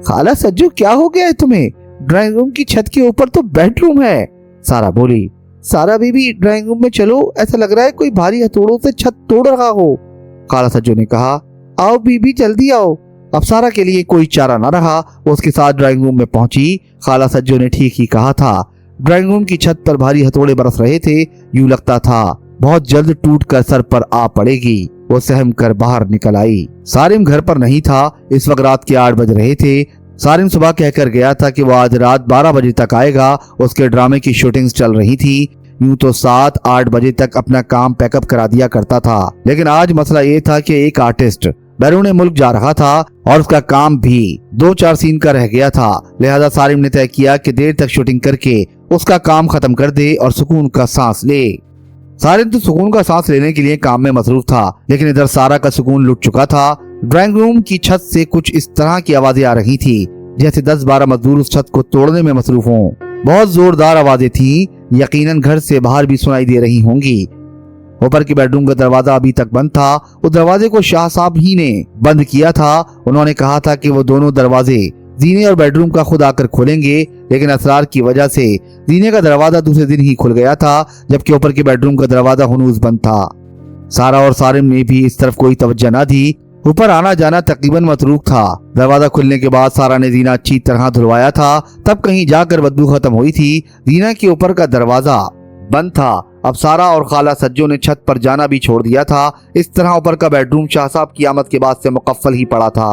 खाला सज्जू क्या हो गया है तुम्हें? ड्राइंग रूम की छत के ऊपर तो बेडरूम है। सारा बोली। सारा बीबी ड्राइंग रूम में चलो, ऐसा लग रहा है कोई भारी हथौड़ों से छत तोड़ रहा हो। खाला सज्जू ने कहा। आओ बीबी जल्दी आओ। अब सारा के लिए कोई चारा न रहा, वो उसके साथ ड्राइंग रूम में पहुंची। खाला सज्जू ने ठीक ही कहा था। ड्राइंग रूम की छत पर भारी हथौड़े बरस रहे थे। यूं लगता था बहुत जल्द टूट कर सर पर आ पड़ेगी। वो सहम कर बाहर निकल आई। सारिम घर पर नहीं था। इस वक्त रात के 8 बज रहे थे। सारिम सुबह कहकर गया था कि वो आज रात 12 बजे तक आएगा। उसके ड्रामे की शूटिंग्स चल रही थी। यूं तो 7-8 बजे तक अपना काम पैकअप करा दिया करता था, लेकिन आज मसला ये था कि एक आर्टिस्ट बैरून मुल्क जा रहा था और उसका काम भी 2-4 सीन का रह गया था। लिहाजा सारिम ने तय किया कि देर तक शूटिंग करके उसका काम खत्म कर दे और सुकून का सांस ले। सारिम तो सुकून का सांस लेने के लिए काम में मसरूफ था, लेकिन इधर सारा का सुकून लुट चुका था। ड्राइंग रूम की छत से कुछ इस तरह की आवाजें आ रही थी जैसे 10-12 मजदूर उस छत को तोड़ने में मसरूफ हों। बहुत जोरदार आवाजें थी, यकीनन घर से बाहर भी सुनाई दे रही होंगी। ऊपर के बेडरूम का दरवाजा अभी तक बंद था। उस दरवाजे को शाह साहब ही ने बंद किया था। उन्होंने कहा था कि वो दोनों दरवाजे जीने और बेडरूम का खुद आकर खोलेंगे, लेकिन असरार की वजह से जीने का दरवाजा दूसरे दिन ही खुल गया था, जबकि ऊपर के बेडरूम का दरवाजा हुनूज बंद था। सारा और सारिम ने भी इस तरफ कोई तवज्जो न दी। ऊपर आना जाना तकरीबन मतरूक था। दरवाजा खुलने के बाद सारा ने जीना अच्छी तरह धुलवाया था, तब कहीं जाकर बदबू खत्म हुई थी। जीना के ऊपर का दरवाजा बंद था। अब सारा और खाला सज्जो ने छत पर जाना भी छोड़ दिया था। इस तरह ऊपर का बेडरूम शाह साहब की आमद के बाद से मुकफ्फल ही पड़ा था।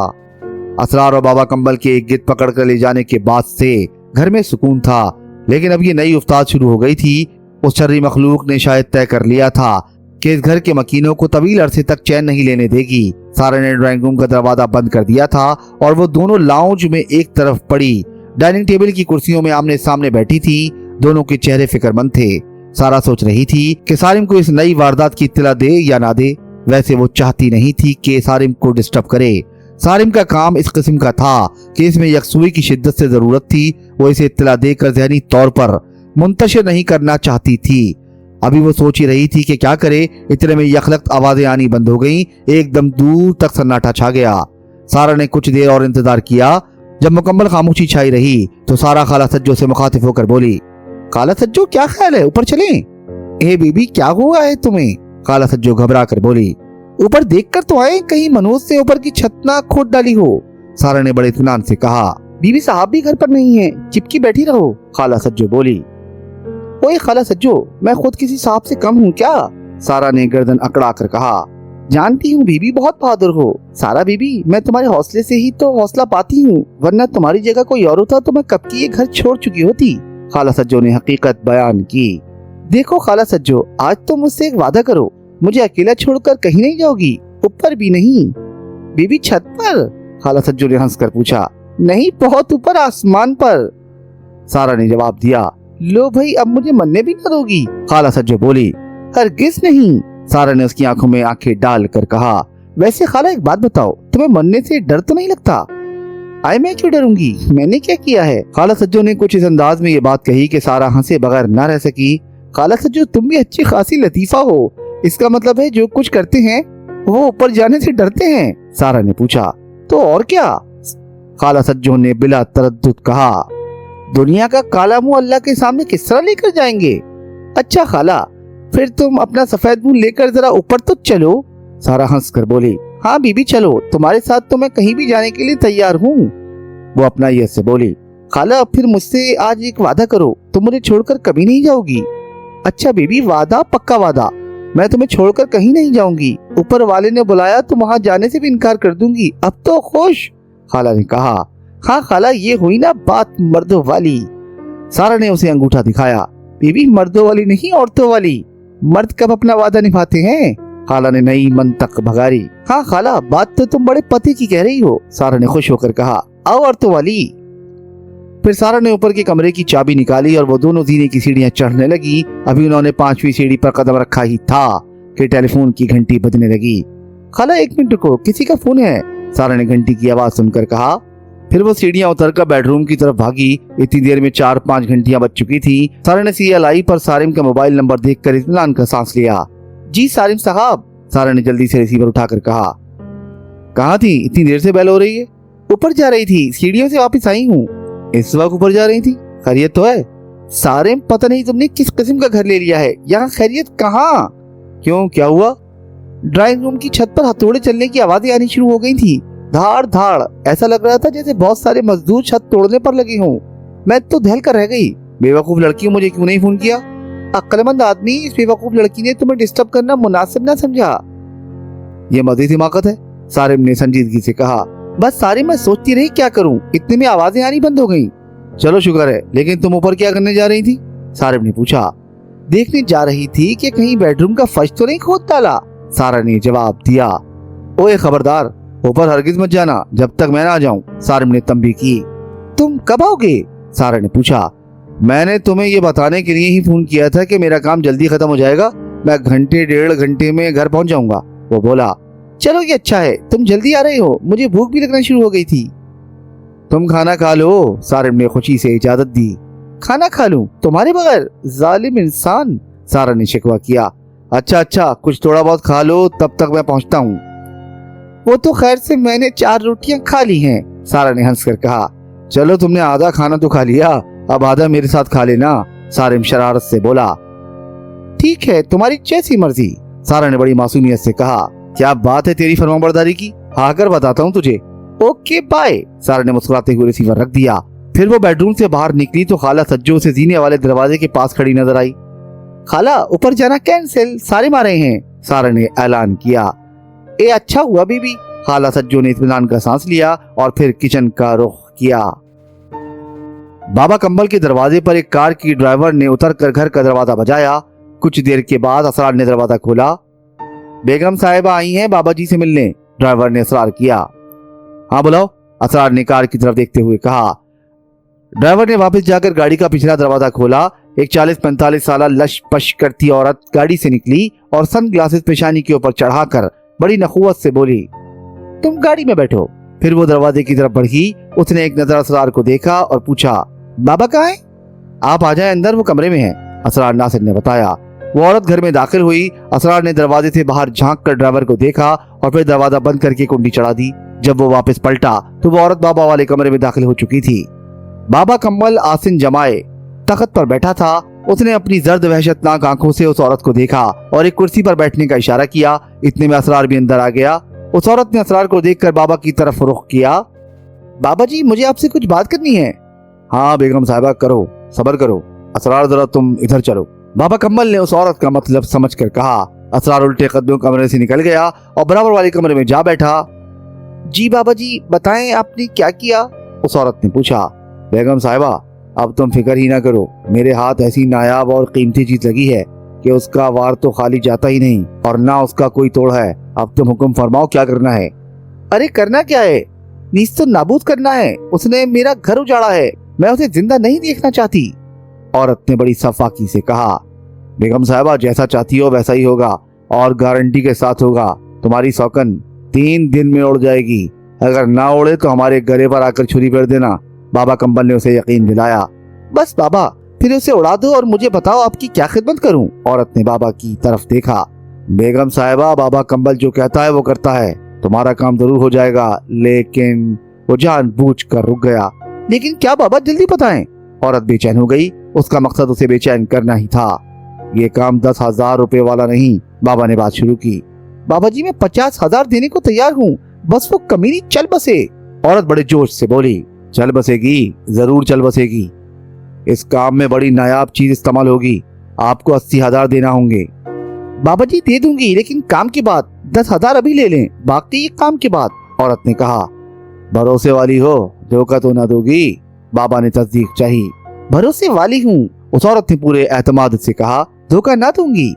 असरार और बाबा कंबल के एक गिद्ध पकड़ कर ले जाने के बाद से घर में सुकून था, लेकिन अब ये नई उस्ताद शुरू हो गई थी। उस शर्री मखलूक ने शायद तय कर लिया था कि इस घर के मकीनों को तवील अरसे तक चैन नहीं लेने देगी। सारा ने ड्राइंग रूम का दरवाजा बंद कर दिया था और वो दोनों लाउंज में एक तरफ पड़ी डाइनिंग टेबल की कुर्सियों में आमने सामने बैठी थी। दोनों के चेहरे फिक्रमंद थे। सारा सोच रही थी कि सारिम को इस नई वारदात की इत्तला दे या ना दे। वैसे वो चाहती नहीं थी कि सारिम को डिस्टर्ब करे। सारिम का काम इस किस्म का था कि इसमें यकसुई की शिद्दत से जरूरत थी। वो इसे इत्तला देकर ज़हनी तौर पर मुंतशिर नहीं करना चाहती थी। अभी वो सोच ही रही थी कि क्या करे। इतने में यखलख्त आवाजें आनी बंद हो गईं। एकदम दूर तक सन्नाटा छा गया। सारा ने कुछ देर और इंतजार किया। जब मुकम्मल खामोशी छाई रही तो सारा खाला सज्जो से मुखातिब होकर बोली, खाला सज्जो क्या ख्याल है, ऊपर चलें? ए बीबी क्या हुआ है तुम्हें? खाला सज्जो घबरा कर बोली, ऊपर देखकर तो आए, कहीं मनोज से ऊपर की छत ना खोद डाली हो। सारा ने बड़े इत्मीनान से कहा, बीबी साहब भी घर पर नहीं है, चिपकी बैठी रहो। खाला सज्जो बोली, ओए खाला सज्जो, मैं खुद किसी साहब से कम हूँ क्या? सारा ने गर्दन अकड़ा कर कहा, जानती हूँ बीबी बहुत बहादुर हो। सारा बीबी, मैं तुम्हारे हौसले से ही तो हौसला पाती हूँ, वरना तुम्हारी जगह कोई और होता तो मैं कब की ये घर छोड़ चुकी होती। खाला सज्जो ने हकीकत बयान की। देखो खाला सज्जो, आज तो मुझसे एक वादा करो, मुझे अकेला छोड़कर कहीं नहीं जाओगी, ऊपर भी नहीं। बीबी छत पर? खाला सज्जो ने हंसकर पूछा। नहीं, बहुत ऊपर आसमान पर। सारा ने जवाब दिया। लो भाई, अब मुझे मरने भी न दोगी? खाला सज्जो बोली, हरगिज नहीं। सारा ने उसकी आंखों में आंखें डाल कर कहा, वैसे खाला एक बात बताओ, तुम्हें मरने से डर तो नहीं लगता? आए मैं क्यों डरूंगी, मैंने क्या किया है? खाला सज्जो ने कुछ इस अंदाज में ये बात कही कि सारा हंसे बगैर न रह सकी। खाला सज्जो, तुम भी अच्छी खासी लतीफा हो, इसका मतलब है जो कुछ करते हैं वो ऊपर जाने से डरते हैं? सारा ने पूछा। तो और क्या? खाला सज्जो ने बिला तरद्दुद कहा। दुनिया का काला मुंह अल्लाह के सामने किस तरह लेकर जाएंगे? अच्छा खाला, फिर तुम अपना सफेद मुंह लेकर जरा ऊपर तो चलो। सारा हंस कर बोली, हाँ बीबी चलो, तुम्हारे साथ तो मैं कहीं भी जाने के लिए तैयार हूँ। वो अपना ये से बोली, खाला फिर मुझसे आज एक वादा करो, तुम मुझे छोड़कर कभी नहीं जाओगी? अच्छा बीबी, वादा? पक्का वादा, मैं तुम्हें छोड़कर कहीं नहीं जाऊंगी। ऊपर वाले ने बुलाया तो वहाँ जाने से भी इनकार कर दूंगी। अब तो खुश? खाला ने कहा। हाँ खाला, ये हुई ना बात मर्दों वाली। सारा ने उसे अंगूठा दिखाया। बीबी, मर्दों वाली नहीं, औरतों वाली। मर्द कब अपना वादा निभाते हैं? खाला ने नई मंतक भगारी। हाँ खाला, बात तो तुम बड़े पते की कह रही हो। सारा ने खुश होकर कहा, आओ औरतों वाली। फिर सारा ने ऊपर के कमरे की चाबी निकाली और वो दोनों जीने की सीढ़ियां चढ़ने लगी। अभी उन्होंने 5वीं सीढ़ी पर कदम रखा ही था कि टेलीफोन की घंटी बजने लगी। खाला एक मिनट रुको, किसी का फोन है। सारा ने घंटी की आवाज सुनकर कहा। फिर वो सीढ़ियां उतरकर बेडरूम की तरफ भागी। इतनी देर में 4-5 घंटियां बज चुकी थी। सारा ने CLI पर सारिम का मोबाइल नंबर देखकर इत्मीनान का सांस लिया। जी सारिम साहब। सारा ने जल्दी से रिसीवर उठाकर कहा, कहाँ थी, इतनी देर से बेल हो रही है? ऊपर जा रही थी, सीढ़ियों से वापस आई हूँ। इस वक्त ऊपर जा रही थी? खैरियत तो है? सारे पता नहीं तुमने किस किस्म का घर ले लिया है, यहाँ खैरियत कहाँ? क्यों, क्या हुआ? ड्राइंग रूम की छत पर हथौड़े चलने की आवाजें आनी शुरू हो गई थी, धाड़ धाड़। ऐसा लग रहा था जैसे बहुत सारे मजदूर छत तोड़ने पर लगे हों। मैं तो दहल कर रह गई। बेवकूफ लड़की, मुझे क्यों नहीं फोन किया? अक्लमंद आदमी, इस बेवकूफ लड़की ने तुम्हें डिस्टर्ब करना मुनासिब ना समझा। ये मजीद हिमाकत है, सारिम ने संजीदगी से कहा। बस सारिम, मैं सोचती रही क्या करूं, इतने में आवाजें आनी बंद हो गईं। चलो शुक्र है, लेकिन तुम ऊपर क्या करने जा रही थी? सारिम ने पूछा। देखने जा रही थी कि कहीं बेडरूम का फर्श तो नहीं खोद डाला, सारा ने जवाब दिया। ओए खबरदार, ऊपर हरगिज मत जाना जब तक मैं ना आ जाऊं, सारिम ने तंबीह की। तुम कब आओगे? सारा ने पूछा। मैंने तुम्हें ये बताने के लिए ही फोन किया था कि मेरा काम जल्दी खत्म हो जाएगा, मैं घंटे डेढ़ घंटे में घर पहुंच जाऊंगा, वो बोला। चलो ये अच्छा है, तुम जल्दी आ रहे हो, मुझे भूख भी लगना शुरू हो गई थी। तुम खाना खा लो, सारिम ने खुशी से इजाजत दी। खाना खा लूं तुम्हारे बगैर? जालिम इंसान, सारा ने शिकवा किया। अच्छा, कुछ थोड़ा बहुत खा लो, तब तक मैं पहुंचता हूँ। वो तो खैर से मैंने 4 रोटियां खा ली हैं, सारा ने हंस कर कहा। चलो तुमने आधा खाना तो खा लिया, अब आधा मेरे साथ खा लेना, सारिम शरारत से बोला। ठीक है, तुम्हारी जैसी मर्जी, सारा ने बड़ी मासूमियत से कहा। क्या बात है तेरी फरमाबरदारी की, आकर बताता हूँ तुझे। ओके बाय, सारा ने मुस्कुराते हुए रिसीवर रख दिया। फिर वो बेडरूम से बाहर निकली तो खाला सज्जो से जीने वाले दरवाजे के पास खड़ी नजर आई। खाला, ऊपर जाना कैंसिल, सारे मारे हैं, सारा ने ऐलान किया। ए अच्छा हुआ बीबी, खाला सज्जो ने इत्मीनान का सांस लिया और फिर किचन का रुख किया। बाबा कंबल के दरवाजे पर एक कार की ड्राइवर ने उतरकर घर का दरवाजा बजाया। कुछ देर के बाद असरार ने दरवाजा खोला। बेगम साहिबा आई हैं बाबा जी से मिलने, ड्राइवर ने असरार किया। हाँ बुलाओ, असरार ने कार की तरफ देखते हुए कहा। ड्राइवर ने वापस जाकर गाड़ी का पिछला दरवाजा खोला। एक 40-45 साल लश पश करती औरत गाड़ी से निकली और सन ग्लासेस पेशानी के ऊपर चढ़ाकर बड़ी नखुवत से बोली, तुम गाड़ी में बैठो। फिर वो दरवाजे की तरफ बढ़ी। उसने एक नजर असरार को देखा और पूछा, बाबा कहाँ है? आप आ जाए अंदर, वो कमरे में है, असरार नासिर ने बताया। वो औरत घर में दाखिल हुई। असरार ने दरवाजे से बाहर झांक कर ड्राइवर को देखा और फिर दरवाजा बंद करके कुंडी चढ़ा दी। जब वो वापस पलटा तो वो औरत बाबा वाले कमरे में दाखिल हो चुकी थी। बाबा कंबल आसिन जमाए तख्त पर बैठा था। उसने अपनी जर्द वहशतनाक आंखों से उस औरत को देखा और एक कुर्सी पर बैठने का इशारा किया। इतने में असरार भी अंदर आ गया। उस औरत ने असरार को देखकर बाबा की तरफ रुख किया। बाबा जी, मुझे आपसे कुछ बात करनी है। हाँ बेगम साहिबा, करो, सब्र करो। असरार जरा तुम इधर चलो, बाबा कंबल ने उस औरत का मतलब समझकर कहा। असरार उल्टे कदमों कमरे से निकल गया और बराबर वाले कमरे में जा बैठा। जी बाबा जी, बताएं आपने क्या किया? उस औरत ने पूछा। बेगम साहिबा, अब तुम फिक्र ही ना करो, मेरे हाथ ऐसी नायाब और कीमती चीज लगी है कि उसका वार तो खाली जाता ही नहीं और ना उसका कोई तोड़ है। अब तुम हुक्म फरमाओ, क्या करना है? अरे करना क्या है, नीस तो नाबूद करना है। उसने मेरा घर उजाड़ा है, मैं उसे जिंदा नहीं देखना चाहती, औरत ने बड़ी सफाकी से कहा। बेगम साहिबा, जैसा चाहती हो वैसा ही होगा और गारंटी के साथ होगा। तुम्हारी सौकन 3 दिन में उड़ जाएगी, अगर ना उड़े तो हमारे गले पर आकर छुरी फेर देना, बाबा कंबल ने उसे यकीन दिलाया। बस बाबा, फिर उसे उड़ा दो और मुझे बताओ आपकी क्या खिदमत करूं, औरत ने बाबा की तरफ देखा। बेगम साहिबा, बाबा कंबल जो कहता है वो करता है, तुम्हारा काम जरूर हो जाएगा, लेकिन वो जानबूझकर रुक गया। लेकिन क्या बाबा, जल्दी बताएं, औरत बेचैन हो गई। उसका मकसद उसे बेचैन करना ही था। ये काम 10,000 रुपए वाला नहीं, बाबा ने बात शुरू की। बाबा जी, मैं 50,000 देने को तैयार हूँ, बस वो कमीनी चल बसे, औरत बड़े जोश से बोली। चल बसेगी, जरूर चल बसेगी। इस काम में बड़ी नायाब चीज इस्तेमाल होगी, आपको 80,000 देना होंगे। बाबा जी दे दूंगी, लेकिन काम के बाद। 10,000 अभी ले लें, बाकी काम के बाद, औरत ने कहा। भरोसे वाली हो, धोखा तो ना दोगी, बाबा ने तस्दीक चाहिए। भरोसे वाली हूँ, उस औरत ने पूरे एतमाद से कहा। धोखा ना दूंगी।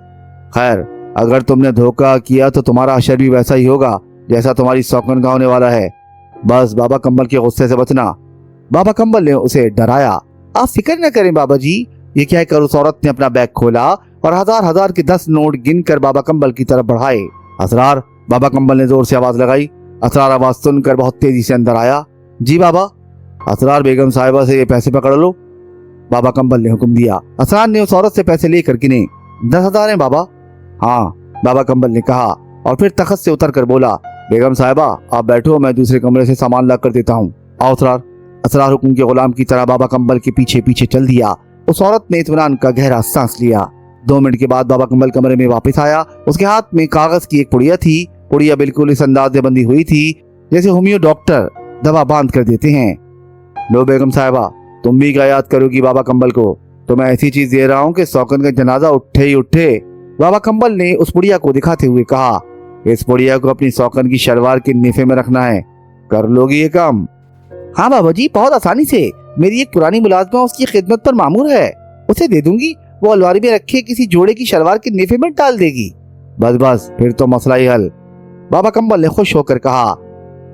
खैर, अगर तुमने धोखा किया तो तुम्हारा अशर भी वैसा ही होगा जैसा तुम्हारी सौकन का होने वाला है। बस बाबा कंबल के गुस्से से बचना, बाबा कंबल ने उसे डराया। आप फिक्र न करें बाबा जी, ये कहकर उस औरत ने अपना बैग खोला और 1000 के 10 नोट गिनकर बाबा कंबल की तरफ बढ़ाए। असरार, बाबा कंबल ने जोर से आवाज लगाई। असरार आवाज सुनकर बहुत तेजी से अंदर आया। जी बाबा। असरार, बेगम साहिबा से ये पैसे पकड़ लो, बाबा कंबल ने हुक्म दिया। असरार ने उस औरत से पैसे लेकर गिने। 10,000 हैं बाबा। हाँ, बाबा कंबल ने कहा और फिर तख्त से उतर कर बोला, बेगम साहिबा आप बैठो, मैं दूसरे कमरे से सामान ला कर देता हूँ। आओ असरार। असरार हुक्म के गुलाम की तरह बाबा कंबल के पीछे पीछे चल दिया। उस औरत ने इत्मीनान का गहरा सांस लिया। 2 मिनट के बाद बाबा कंबल कमरे में वापस आया। उसके हाथ में कागज की एक पुड़िया थी। पुड़िया बिल्कुल इस अंदाज में बंधी हुई थी जैसे होमियो डॉक्टर दवा बांध कर देते हैं। लो बेगम साहिबा, तुम भी क्या याद करोगी बाबा कंबल को? तो मैं ऐसी चीज दे रहा हूँ कि सौकन का जनाजा उठे ही उठे। बाबा कंबल ने उस पुड़िया को दिखाते हुए कहा, इस पुड़िया को अपनी सौकन की शलवार के नेफे में रखना है। कर लोगी ये काम? हाँ बाबा जी, बहुत आसानी से। मेरी एक पुरानी मुलाजमा उसकी खिदमत पर मामूर है, उसे दे दूंगी, वो अलमारी में रखे किसी जोड़े की शलवार के नेफे में डाल देगी। बस बस, फिर तो मसला ही हल। बाबा कंबल ने खुश होकर कहा,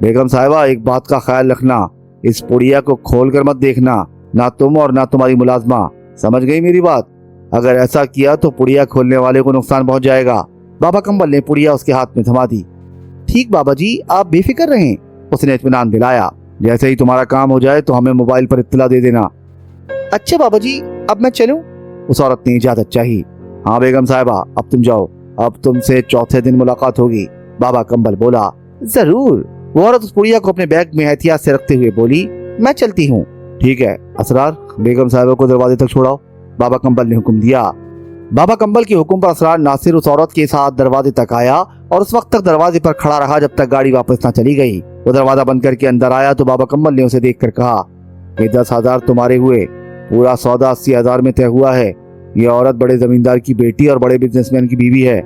बेगम साहिबा एक बात का ख्याल रखना, इस पुड़िया को खोल कर मत देखना, ना तुम और ना तुम्हारी मुलाजमा। समझ गई मेरी बात? अगर ऐसा किया तो पुड़िया खोलने वाले को नुकसान पहुंच जाएगा। बाबा कंबल ने पुड़िया उसके हाथ में थमा दी। ठीक बाबा जी, आप बेफिक्र रहें, उसने इत्मीनान दिलाया। जैसे ही तुम्हारा काम हो जाए तो हमें मोबाइल पर इत्तला दे देना। अच्छा बाबा जी, अब मैं चलूं? उस औरत ने इजाजत चाही। हाँ बेगम साहिबा, अब तुम जाओ, अब तुमसे चौथे दिन मुलाकात होगी। बाबा कंबल बोला, जरूर। वो औरत उस पुड़िया को अपने बैग में एहतियात से रखते हुए बोली, मैं चलती हूँ। ठीक है असरार, बेगम साहिबा को दरवाजे तक छोड़ाओ। बाबा कंबल ने हुक्म दिया। बाबा कंबल के हुक्म पर असरार नासिर उस औरत के साथ दरवाजे तक आया और उस वक्त तक दरवाजे पर खड़ा रहा जब तक गाड़ी वापस न चली गई। वो दरवाजा बंद करके अंदर आया तो बाबा कंबल ने उसे देखकर कहा, ये 10,000 तुम्हारे हुए, पूरा सौदा 80,000 में तय हुआ है। ये औरत बड़े जमींदार की बेटी और बड़े बिजनेसमैन की बीवी है।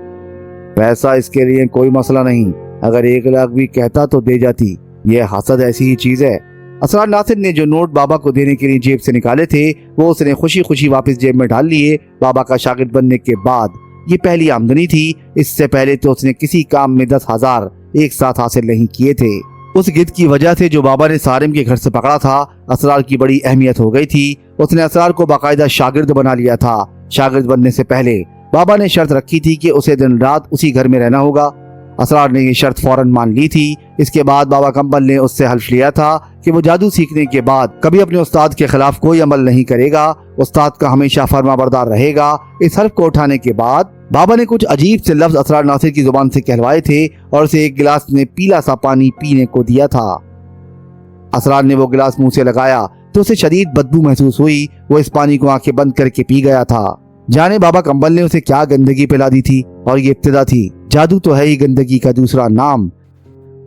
पैसा इसके लिए कोई मसला नहीं, अगर 1 लाख भी कहता तो दे जाती। ये हसद ऐसी ही चीज है। असरार नासिर ने जो नोट बाबा को देने के लिए जेब से निकाले थे वो उसने खुशी खुशी वापस जेब में डाल लिए। बाबा का शागिर्द बनने के बाद ये पहली आमदनी थी। इससे पहले तो उसने किसी काम में 10,000 एक साथ हासिल नहीं किए थे। उस गिद्ध की वजह से जो बाबा ने सारिम के घर से पकड़ा था, असरार की बड़ी अहमियत हो गई थी। उसने असरार को बाकायदा शागिर्द बना लिया था। शागिर्द बनने से पहले बाबा ने शर्त रखी थी कि उसे दिन रात उसी घर में रहना होगा। असरार ने ये शर्त फौरन मान ली थी। इसके बाद बाबा कंबल ने उससे हल्फ लिया था कि वो जादू सीखने के बाद कभी अपने उस्ताद के खिलाफ कोई अमल नहीं करेगा, उस्ताद का हमेशा फरमाबरदार रहेगा। इस हल्फ को उठाने के बाद बाबा ने कुछ अजीब से लफ्ज असरार नासिर की जुबान से कहलवाए थे और उसे एक गिलास में पीला सा पानी पीने को दिया था। असरार ने वो गिलास मुंह से लगाया तो उसे शदीद बदबू महसूस हुई। वो इस पानी को आंखें बंद करके पी गया था। जाने बाबा कंबल ने उसे क्या गंदगी पिला दी थी, और ये इब्तिदा थी। जादू तो है ही गंदगी का दूसरा नाम।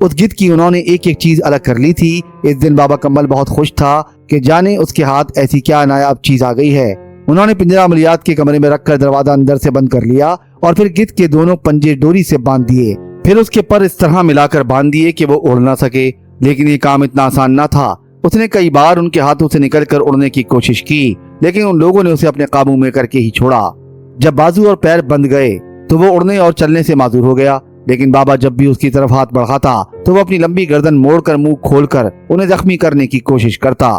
उस गिद्ध की उन्होंने एक एक चीज अलग कर ली थी। इस दिन बाबा कंबल बहुत खुश था कि जाने उसके हाथ ऐसी क्या नायाब चीज आ गई है। उन्होंने पिंजरा अमलियात के कमरे में रखकर दरवाजा अंदर से बंद कर लिया और फिर गिद्ध के दोनों पंजे डोरी से बांध दिए। फिर उसके पर इस तरह मिलाकर बांध दिए कि वो उड़ ना सके। लेकिन ये काम इतना आसान न था। उसने कई बार उनके हाथों से निकलकर उड़ने की कोशिश की, लेकिन उन लोगों ने उसे अपने काबू में करके ही छोड़ा। जब बाजू और पैर बंद गए तो वो उड़ने और चलने से माजूर हो गया। लेकिन बाबा जब भी उसकी तरफ हाथ बढ़ाता तो वो अपनी लंबी गर्दन मोड़कर मुंह खोलकर उन्हें जख्मी करने की कोशिश करता।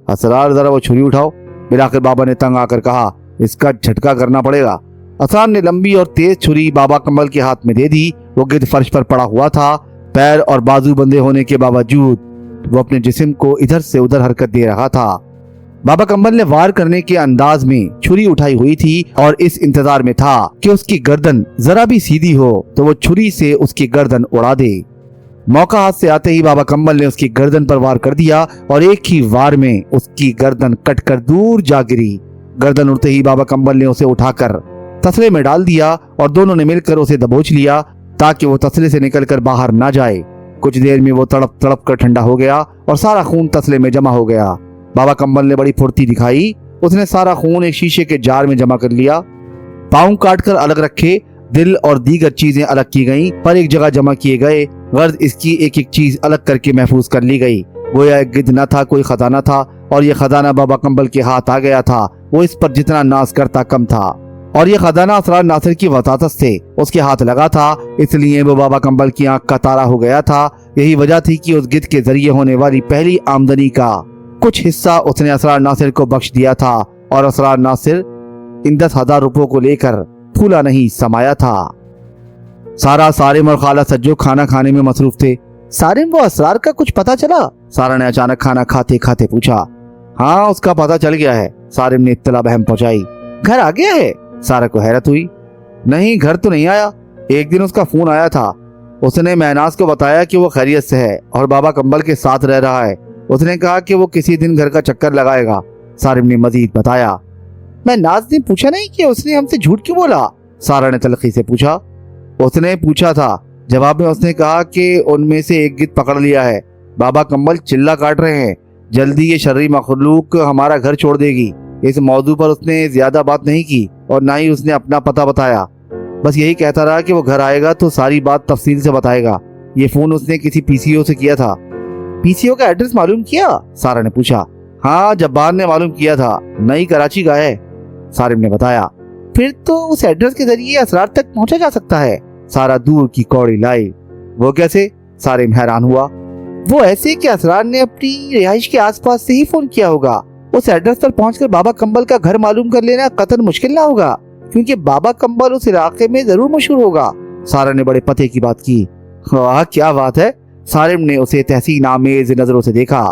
असरार जरा वो छुरी उठाओ, मिलाकर बाबा ने तंग आकर कहा, इसका झटका करना पड़ेगा। असरार ने लंबी और तेज छुरी बाबा कंबल के हाथ में दे दी। वो गिद्ध फर्श पर पड़ा हुआ था। पैर और बाजू बंधे होने के बावजूद वो अपने जिस्म को इधर से उधर हरकत दे रहा था। बाबा कंबल ने वार करने के अंदाज में छुरी उठाई हुई थी और इस इंतजार में था कि उसकी गर्दन जरा भी सीधी हो तो वो छुरी से उसकी गर्दन उड़ा दे। मौका हाथ से आते ही बाबा कंबल ने उसकी गर्दन पर वार कर दिया और एक ही वार में उसकी गर्दन कटकर दूर जा गिरी। गर्दन उड़ते ही बाबा कंबल ने उसे उठाकर तसले में डाल दिया और दोनों ने मिलकर उसे दबोच लिया ताकि वो तसले से निकलकर बाहर ना जाए। कुछ देर में वो तड़प तड़प कर ठंडा हो गया और सारा खून तसले में जमा हो गया। बाबा कंबल ने बड़ी फुर्ती दिखाई। उसने सारा खून एक शीशे के जार में जमा कर लिया। पाँव काटकर अलग रखे, दिल और दीगर चीजें अलग की गईं पर एक जगह जमा किए गए। गर्द इसकी एक एक चीज अलग करके महफूज कर ली गई। गोया एक गिद्ध न था, कोई खजाना था और ये खजाना बाबा कंबल के हाथ आ गया था। वो इस पर जितना नाज करता कम था और ये खजाना असरार नासिर की वसातत से उसके हाथ लगा था, इसलिए वो बाबा कंबल की आंख का तारा हो गया था। यही वजह थी कि उस गिद्ध के जरिए होने वाली पहली आमदनी का कुछ हिस्सा उसने असरार नासिर को बख्श दिया था और असरार नासिर इन 10,000 रुपयों को लेकर फूला नहीं समाया था। सारा, सारिम और खाला सज्जो खाना खाने में मसरूफ थे। सारिम, वो असरार का कुछ पता चला? सारा ने अचानक खाना खाते खाते पूछा। हाँ, उसका पता चल गया है। सारिम ने इत्तला बहम पहुंचाई। घर आ गया है? सारा को हैरत हुई। नहीं, घर तो नहीं आया। एक दिन उसका फोन आया था, उसने महनाज को बताया कि वो खैरियत से है और बाबा कंबल के साथ रह रहा है। उसने कहा कि वो किसी दिन घर का चक्कर लगाएगा। सारिम ने मजीद बताया। महनाज ने पूछा नहीं कि उसने हमसे झूठ क्यों बोला? सारा ने तलखी से पूछा। उसने पूछा था। जवाब में उसने कहा कि उनमें से एक गिद्ध पकड़ लिया है। बाबा कंबल चिल्ला काट रहे हैं, जल्दी ये शर्री मखलूक हमारा घर छोड़ देगी। इस मौजू पर उसने ज्यादा बात नहीं की और ना ही उसने अपना पता बताया। बस यही कहता रहा कि वो घर आएगा तो सारी बात तफसील से बताएगा। ये फोन उसने किसी पीसीओ से किया था। पीसीओ का एड्रेस मालूम किया? सारा ने पूछा। हाँ, जब्बार ने मालूम किया था, नई कराची का है, सारिम ने बताया। फिर तो उस एड्रेस के जरिए असरार तक पहुंचा जा सकता है। सारा दूर की कौड़ी लाई। वो कैसे? सारिम हैरान हुआ। वो ऐसे कि असरार ने अपनी रिहाइश के आसपास से ही फोन किया होगा। उस एड्रेस पर पहुंचकर बाबा कंबल का घर मालूम कर लेना कतई मुश्किल ना होगा, क्योंकि बाबा कंबल उस इलाके में जरूर मशहूर होगा। सारा ने बड़े पते की बात की। वाह क्या बात है। सारिम ने उसे तहसीन आमेज नजरों से देखा।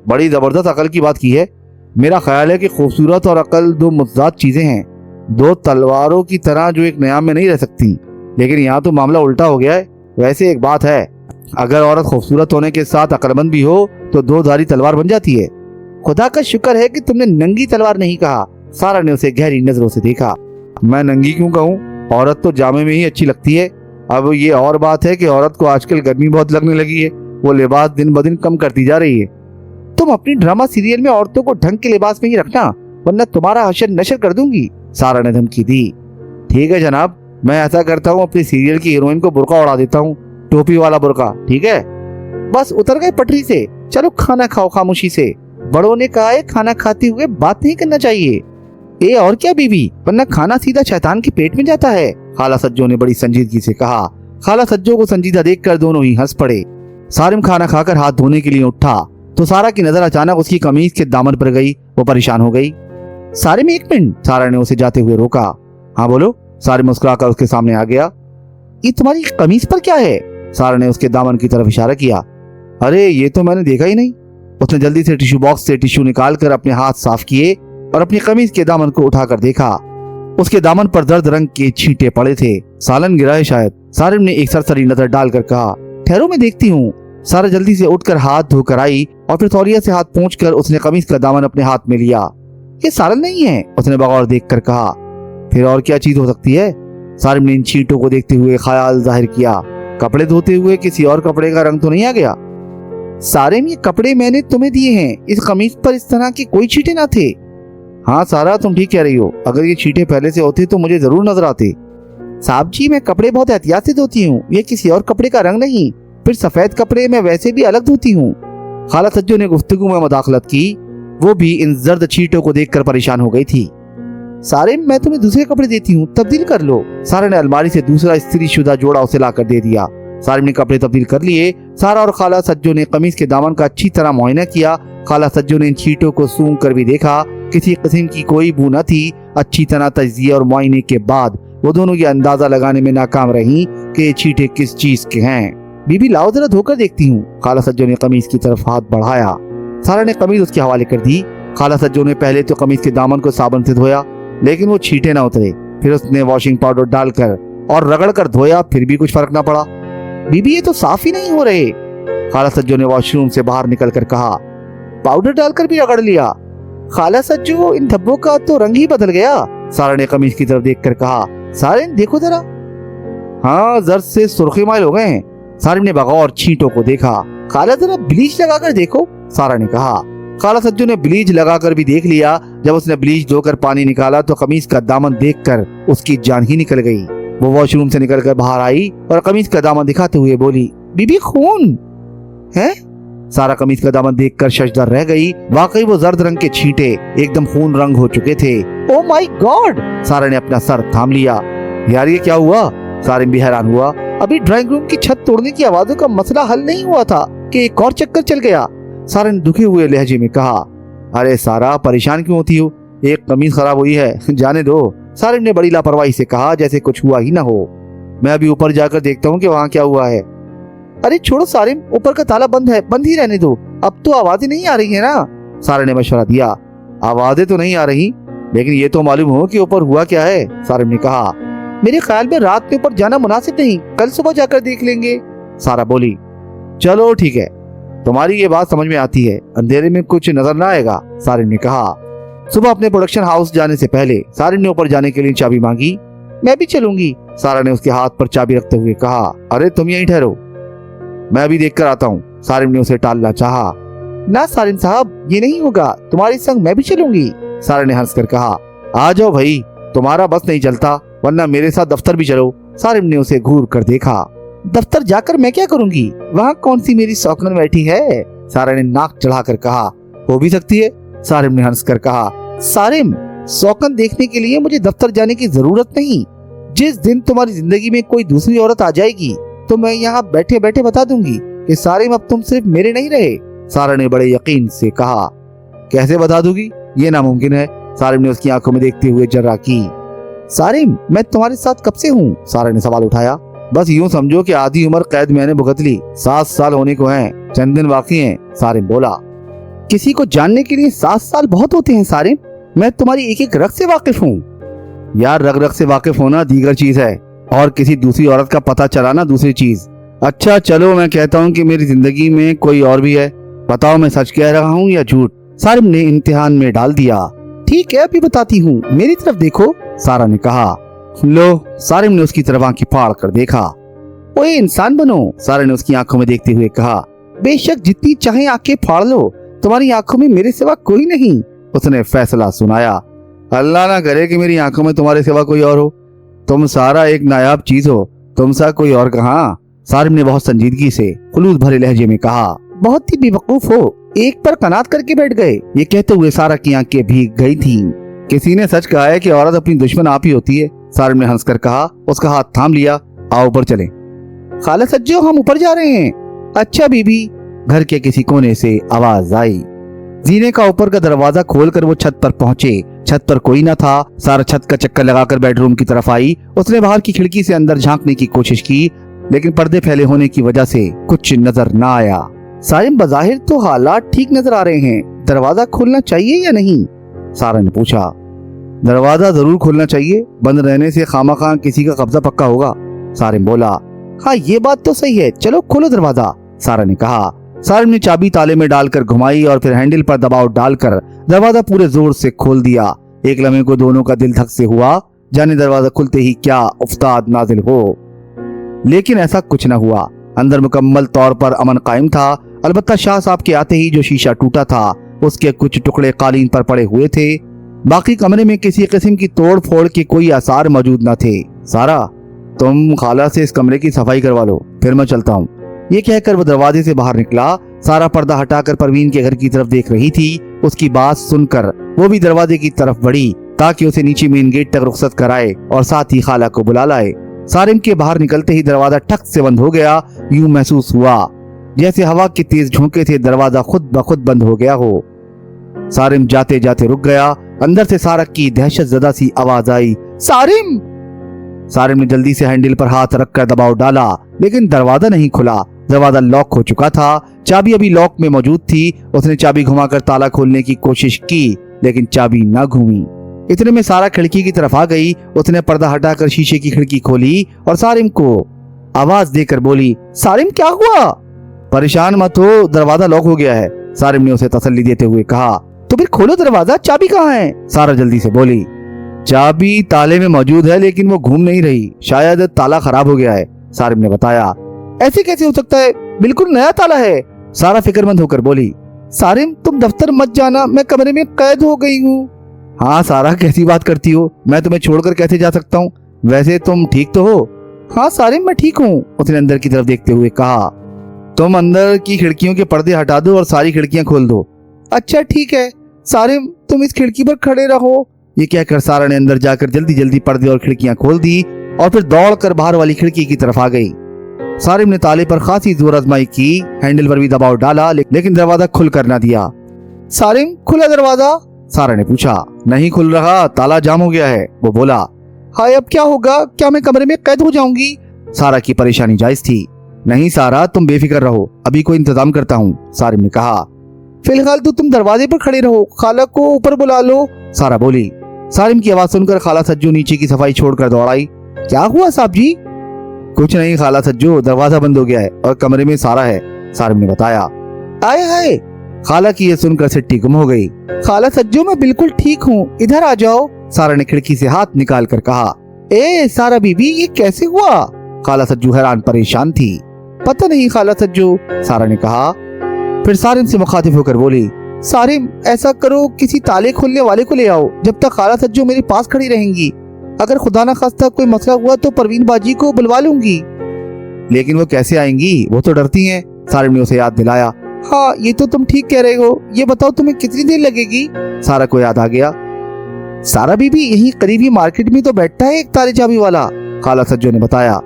बड़ी जबरदस्त अकल की बात की है। मेरा ख्याल है कि खूबसूरत और अकल दो मुतजाद चीजें हैं, दो तलवारों की तरह जो एक नयाम में नहीं रह सकती। लेकिन यहाँ तो मामला उल्टा हो गया है। वैसे एक बात है, अगर औरत खूबसूरत होने के साथ अक्लमंद भी हो तो दो धारी तलवार बन जाती है। खुदा का शुक्र है कि तुमने नंगी तलवार नहीं कहा। सारा ने उसे गहरी नजरों से देखा। मैं नंगी क्यों कहूँ? औरत तो जामे में ही अच्छी लगती है। अब ये और बात है कि औरत को आजकल गर्मी बहुत लगने लगी है, वो लिबास दिन ब दिन कम करती जा रही है। तुम अपनी ड्रामा सीरियल में औरतों को ढंग के लिबास में ही रखना, वरना तुम्हारा हशर नशर कर दूंगी, सारा ने धमकी दी। ठीक है जनाब, मैं ऐसा करता हूँ, अपनी सीरियल की हीरोइन को बुर्का उड़ा देता हूँ, टोपी वाला बुर्का, ठीक है? बस उतर गए पटरी से। चलो खाना खाओ खामोशी से। बड़ों ने कहा है खाना खाते हुए बात नहीं करना चाहिए। ए और क्या बीबी, वरना खाना सीधा शैतान के पेट में जाता है, खाला सज्जो ने बड़ी संजीदगी से कहा। खाला सज्जो को संजीदा देखकर दोनों ही हंस पड़े। सारिम खाना खाकर हाथ धोने के लिए उठा तो सारा की नजर अचानक उसकी कमीज के दामन पर गई। वो परेशान हो गई। सारिम एक मिनट, सारा ने उसे जाते हुए रोका। हाँ बोलो। सारिम मुस्कुराकर उसके सामने आ गया। ये तुम्हारी कमीज पर क्या है? सारा ने उसके दामन की तरफ इशारा किया। अरे ये तो मैंने देखा ही नहीं। उसने जल्दी से टिश्यू बॉक्स से टिश्यू निकालकर अपने हाथ साफ किए और अपनी कमीज के दामन को उठाकर देखा। उसके दामन पर दर्द रंग के छींटे पड़े थे। सालन गिरा है शायद, सारिम ने एक सरसरी नजर डालकर कहा। ठहरो मैं देखती हूँ। सारा जल्दी से उठकर हाथ धोकर आई और फिर तौलिया से हाथ पोंछकर उसने कमीज का दामन अपने हाथ में लिया। ये सालन नहीं है, उसने बगौर देखकर कहा। फिर और क्या चीज हो सकती है? सारिम ने इन छींटों को देखते हुए ख्याल जाहिर किया। कपड़े धोते हुए किसी और कपड़े का रंग तो नहीं आ गया? सारिम, ये कपड़े मैंने तुम्हें दिए हैं, इस कमीज पर इस तरह के कोई छींटे ना थे। हाँ सारा, तुम ठीक कह रही हो। अगर ये छींटे पहले से होते तो मुझे जरूर नजर आते। साहब जी, मैं कपड़े बहुत एहतियात से धोती हूँ, ये किसी और कपड़े का रंग नहीं। फिर सफेद कपड़े मैं वैसे भी अलग धोती हूँ। खाला सज्जो ने गुफ्तगू में मुदाखलत की। वो भी इन जर्द छींटों को देखकर परेशान हो गई थी। सारिम, मैं तुम्हें दूसरे कपड़े देती हूँ, तब्दील कर लो। सारा ने अलमारी से दूसरा इस्त्री शुदा जोड़ा उसे लाकर दे दिया। सारिम ने कपड़े तब्दील कर लिए। सारा और खाला सज्जो ने कमीज के दामन का अच्छी तरह मुआयना किया। खाला सज्जो ने इन छींटों को सूंघ कर भी देखा। किसी किस्म की कोई बू न थी। अच्छी तरह तज्जिया और मुआयने के बाद वो दोनों ये अंदाजा लगाने में नाकाम रही कि ये छींटे किस चीज के हैं। बीबी लाओ जरा धोकर देखती हूँ। खाला सज्जो ने कमीज की तरफ हाथ बढ़ाया। सारा ने कमीज उसके हवाले कर दी। खाला सज्जो ने पहले तो कमीज के दामन को साबुन से धोया, लेकिन वो छींटे न उतरे। फिर उसने वॉशिंग पाउडर डालकर और रगड़ कर धोया, फिर भी कुछ फर्क न पड़ा। बीबी, ये तो साफ ही नहीं हो रहे, खाला सज्जो ने वॉशरूम से बाहर निकलकर कहा। पाउडर डालकर भी रगड़ लिया। खाला सज्जो, इन धब्बों का तो रंग ही बदल गया, सारा ने कमीज की तरफ देखकर कहा। सारे देखो जरा। हाँ, जर्द से सुर्खी माइल हो गए हैं। सारिम ने बगौर छींटों को देखा। खाला जरा ब्लीच लगाकर देखो, सारा ने कहा। खाला सज्जो ने ब्लीच लगाकर भी देख लिया। जब उसने ब्लीच धोकर पानी निकाला तो कमीज का दामन देखकर उसकी जान ही निकल गई। वो वॉशरूम से निकलकर बाहर आई और कमीज का दामन दिखाते हुए बोली, बीबी खून है? सारा कमीज का दामन देखकर शशदर रह गई। वाकई वो जर्द रंग के छींटे एकदम खून रंग हो चुके थे। Oh my God! सारा ने अपना सर थाम लिया। यार ये क्या हुआ? सारिम भी हैरान हुआ। अभी ड्राइंग रूम की छत तोड़ने की आवाजों का मसला हल नहीं हुआ था कि एक और चक्कर चल गया। सारा ने दुखे हुए लहजे में कहा। अरे सारा, परेशान क्यों होती हो? एक कमीज खराब हुई है, जाने दो, सारिम ने बड़ी लापरवाही से कहा, जैसे कुछ हुआ ही ना हो। मैं अभी ऊपर जाकर देखता हूँ कि वहाँ क्या हुआ है। अरे छोड़ो सारिम, ऊपर का ताला बंद है, बंद ही रहने दो, अब तो आवाजें नहीं आ रही है ना, सारा ने मशवरा दिया। आवाजें तो नहीं आ रही, लेकिन ये तो मालूम हो कि ऊपर हुआ क्या है, सारिम ने कहा। मेरे ख्याल में रात में ऊपर जाना मुनासिब नहीं, कल सुबह जाकर देख लेंगे। सारा बोली, चलो ठीक है, तुम्हारी ये बात समझ में आती है, अंधेरे में कुछ नजर ना आएगा। सारिम ने कहा। सुबह अपने प्रोडक्शन हाउस जाने से पहले सारिम ने ऊपर जाने के लिए चाबी मांगी। मैं भी चलूंगी, सारा ने उसके हाथ पर चाबी रखते हुए कहा। अरे तुम यहीं ठहरो, मैं अभी देख कर आता हूँ। सारिम ने उसे टालना चाहा। ना सारिम साहब, ये नहीं होगा, तुम्हारे संग मैं भी चलूंगी, सारा ने हंसकर कहा। आ जाओ भाई, तुम्हारा बस नहीं चलता, वरना मेरे साथ दफ्तर भी चलो। सारिम ने उसे घूर कर देखा। दफ्तर जाकर मैं क्या करूंगी, वहाँ कौन सी मेरी सौकन बैठी है, सारा ने नाक चढ़ाकर कहा। हो भी सकती है, सारिम ने हंसकर कहा। सारिम, सौकन देखने के लिए मुझे दफ्तर जाने की जरूरत नहीं। जिस दिन तुम्हारी जिंदगी में कोई दूसरी औरत आ जाएगी तो मैं यहाँ बैठे बैठे बता दूंगी कि सारिम अब तुम सिर्फ मेरे नहीं रहे, सारा ने बड़े यकीन से कहा। कैसे बता दूंगी, ये नामुमकिन है, सारिम ने उसकी आंखों में देखते हुए जर्रा की। सारिम, मैं तुम्हारे साथ कब से हूँ, सारा ने सवाल उठाया। बस यूं समझो कि आधी उम्र कैद मैंने भुगत ली, 7 साल होने को हैं, चंद दिन बाकी हैं, सारिम बोला। किसी को जानने के लिए 7 साल बहुत होते हैं सारिम, मैं तुम्हारी एक एक रग से वाकिफ हूँ। यार, रग रग से वाकिफ होना दीगर चीज है और किसी दूसरी औरत का पता चलाना दूसरी चीज। अच्छा चलो, मैं कहता हूँ कि मेरी जिंदगी में कोई और भी है, बताओ मैं सच कह रहा हूँ या झूठ, सारिम ने इम्तिहान में डाल दिया। ठीक है, अभी बताती हूँ, मेरी तरफ देखो, सारा ने कहा। लो, सारिम ने उसकी तरफ आंखें फाड़ कर देखा। ओए इंसान बनो, सारा ने उसकी आंखों में देखते हुए कहा। बेशक जितनी चाहे आंखें फाड़ लो, तुम्हारी आंखों में मेरे सिवा कोई नहीं, उसने फैसला सुनाया। अल्लाह ना करे कि मेरी आंखों में तुम्हारे सिवा कोई और हो, तुम सारा एक नायाब चीज हो, तुम सा कोई और कहाँ, सारिम ने बहुत संजीदगी से खुलूस भरे लहजे में कहा। बहुत ही बेवकूफ हो, एक पर कनात करके बैठ गए, ये कहते हुए सारा की आंखें भीग गई थीं। किसी ने सच कहा है कि औरत अपनी दुश्मन आप ही होती है, सारिम ने हंसकर कहा। उसका हाथ थाम लिया। आओ ऊपर चलें। खाला सज्जो, हम ऊपर जा रहे हैं। अच्छा बीबी, घर के किसी कोने से आवाज आई। जीने का ऊपर का दरवाजा खोलकर वो छत पर पहुंचे। छत पर कोई न था। सारा छत का चक्कर लगाकर बेडरूम की तरफ आई। उसने बाहर की खिड़की से अंदर झांकने की कोशिश की, लेकिन पर्दे फैले होने की वजह से कुछ नजर न आया। सारिम, बज़ाहिर तो हालात ठीक नजर आ रहे हैं, दरवाजा खोलना चाहिए या नहीं, सारा ने पूछा। दरवाजा जरूर खोलना चाहिए, बंद रहने से खामखा किसी का कब्जा पक्का होगा, सारिम बोला। हाँ ये बात तो सही है, चलो खोलो दरवाजा, सारा ने कहा। सारिम ने चाबी ताले में डालकर घुमाई और फिर हैंडल पर दबाव डालकर दरवाजा पूरे जोर से खोल दिया। एक लम्हे को दोनों का दिल धक से हुआ, जाने दरवाजा खुलते ही क्या उफ्ताद नाजिल हो, लेकिन ऐसा कुछ न हुआ। अंदर मुकम्मल तौर पर अमन कायम था। अलबत्ता शाह साहब के आते ही जो शीशा टूटा था उसके कुछ टुकड़े कालीन पर पड़े हुए थे। बाकी कमरे में किसी किस्म की तोड़ फोड़ के कोई आसार मौजूद न थे। सारा, तुम खाला से इस कमरे की सफाई करवा लो, फिर मैं चलता हूँ, ये कहकर वो दरवाजे से बाहर निकला। सारा पर्दा हटाकर परवीन के घर की तरफ देख रही थी। उसकी बात सुनकर वो भी दरवाजे की तरफ बढ़ी ताकि उसे नीचे मेन गेट तक रुखसत कराए और साथ ही खाला को बुला लाए। सारिम के बाहर निकलते ही दरवाजा ठक से बंद हो गया। यूं महसूस हुआ जैसे हवा के तेज झोंके से दरवाजा खुद ब खुद बंद हो गया हो। सारिम जाते जाते रुक गया। अंदर से सारा की दहशत ज़दा सी आवाज आई, सारिम। सारिम ने जल्दी से हैंडल पर हाथ रखकर दबाव डाला, लेकिन दरवाजा नहीं खुला। दरवाजा लॉक हो चुका था। चाबी अभी लॉक में मौजूद थी। उसने चाबी घुमाकर ताला खोलने की कोशिश की, लेकिन चाबी न घूमी। इतने में सारा खिड़की की तरफ आ गई। उसने पर्दा हटाकर शीशे की खिड़की खोली और सारिम को आवाज देकर बोली, सारिम क्या हुआ? परेशान मत हो, दरवाजा लॉक हो गया है, सारिम ने उसे तसल्ली देते हुए कहा। तो फिर खोलो दरवाजा, चाबी कहाँ है? सारा जल्दी से बोली। चाबी ताले में मौजूद है, लेकिन वो घूम नहीं रही, शायद ताला खराब हो गया है, सारिम ने बताया। ऐसे कैसे हो सकता है, बिल्कुल नया ताला है, सारा फिक्रमंद होकर बोली। सारिम तुम दफ्तर मत जाना, मैं कमरे में कैद हो गई हूँ। हाँ सारा, कैसी बात करती हो, मैं तुम्हें छोड़कर कैसे जा सकता हूँ? वैसे तुम ठीक तो हो? हाँ सारिम मैं ठीक हूँ, उसने अंदर की तरफ देखते हुए कहा। तुम अंदर की खिड़कियों के पर्दे हटा दो और सारी खिड़कियां खोल दो। अच्छा ठीक है सारिम, तुम इस खिड़की पर खड़े रहो। ये कहकर सारा ने अंदर जाकर जल्दी जल्दी पर्दे और खिड़कियां खोल दी और फिर दौड़कर बाहर वाली खिड़की की तरफ आ गई। सारिम ने ताले पर खासी जोर आजमाई की, हैंडल पर भी दबाव डाला, लेकिन दरवाजा खुल कर न दिया। सारिम खुला दरवाजा? सारा ने पूछा। नहीं खुल रहा, ताला जाम हो गया है, वो बोला। हाय अब क्या होगा, क्या मैं कमरे में कैद हो जाऊंगी? सारा की परेशानी जायज थी। नहीं सारा, तुम बेफिक्र रहो, अभी कोई इंतजाम करता हूँ, सारिम ने कहा। फिलहाल तो तुम दरवाजे पर खड़े रहो, खाला को ऊपर बुला लो, सारा बोली। सारिम की आवाज सुनकर खाला सज्जू नीचे की सफाई छोड़कर दौड़ाई। क्या हुआ साहब जी? कुछ नहीं खाला सज्जो, दरवाजा बंद हो गया है और कमरे में सारा है, सारिम ने बताया। आए हाय, खाला की ये सुनकर सिट्टी गुम हो गई। खाला सज्जो मैं बिल्कुल ठीक हूँ, इधर आ जाओ, सारा ने खिड़की से हाथ निकाल कर कहा। ए सारा बीबी, ये कैसे हुआ? खाला सज्जू हैरान परेशान थी। पता नहीं खाला सज्जू, सारा ने कहा। फिर सारिम से मुखातिब होकर बोली, सारिम ऐसा करो, किसी ताले खोलने वाले को ले आओ, जब तक खाला सज्जू मेरे पास खड़ी रहेंगी। अगर खुदा न खास्ता कोई मसला हुआ तो परवीन बाजी को बुलवा लूंगी। लेकिन वो कैसे आएंगी, वो तो डरती हैं, सारिम ने उसे याद दिलाया। हाँ ये तो तुम ठीक कह रहे हो, ये बताओ तुम्हें कितनी देर लगेगी? सारा को याद आ गया। सारा बीबी यही करीब ही मार्केट में तो बैठता है एक ताले चाबी वाला, खाला सज्जो ने बताया।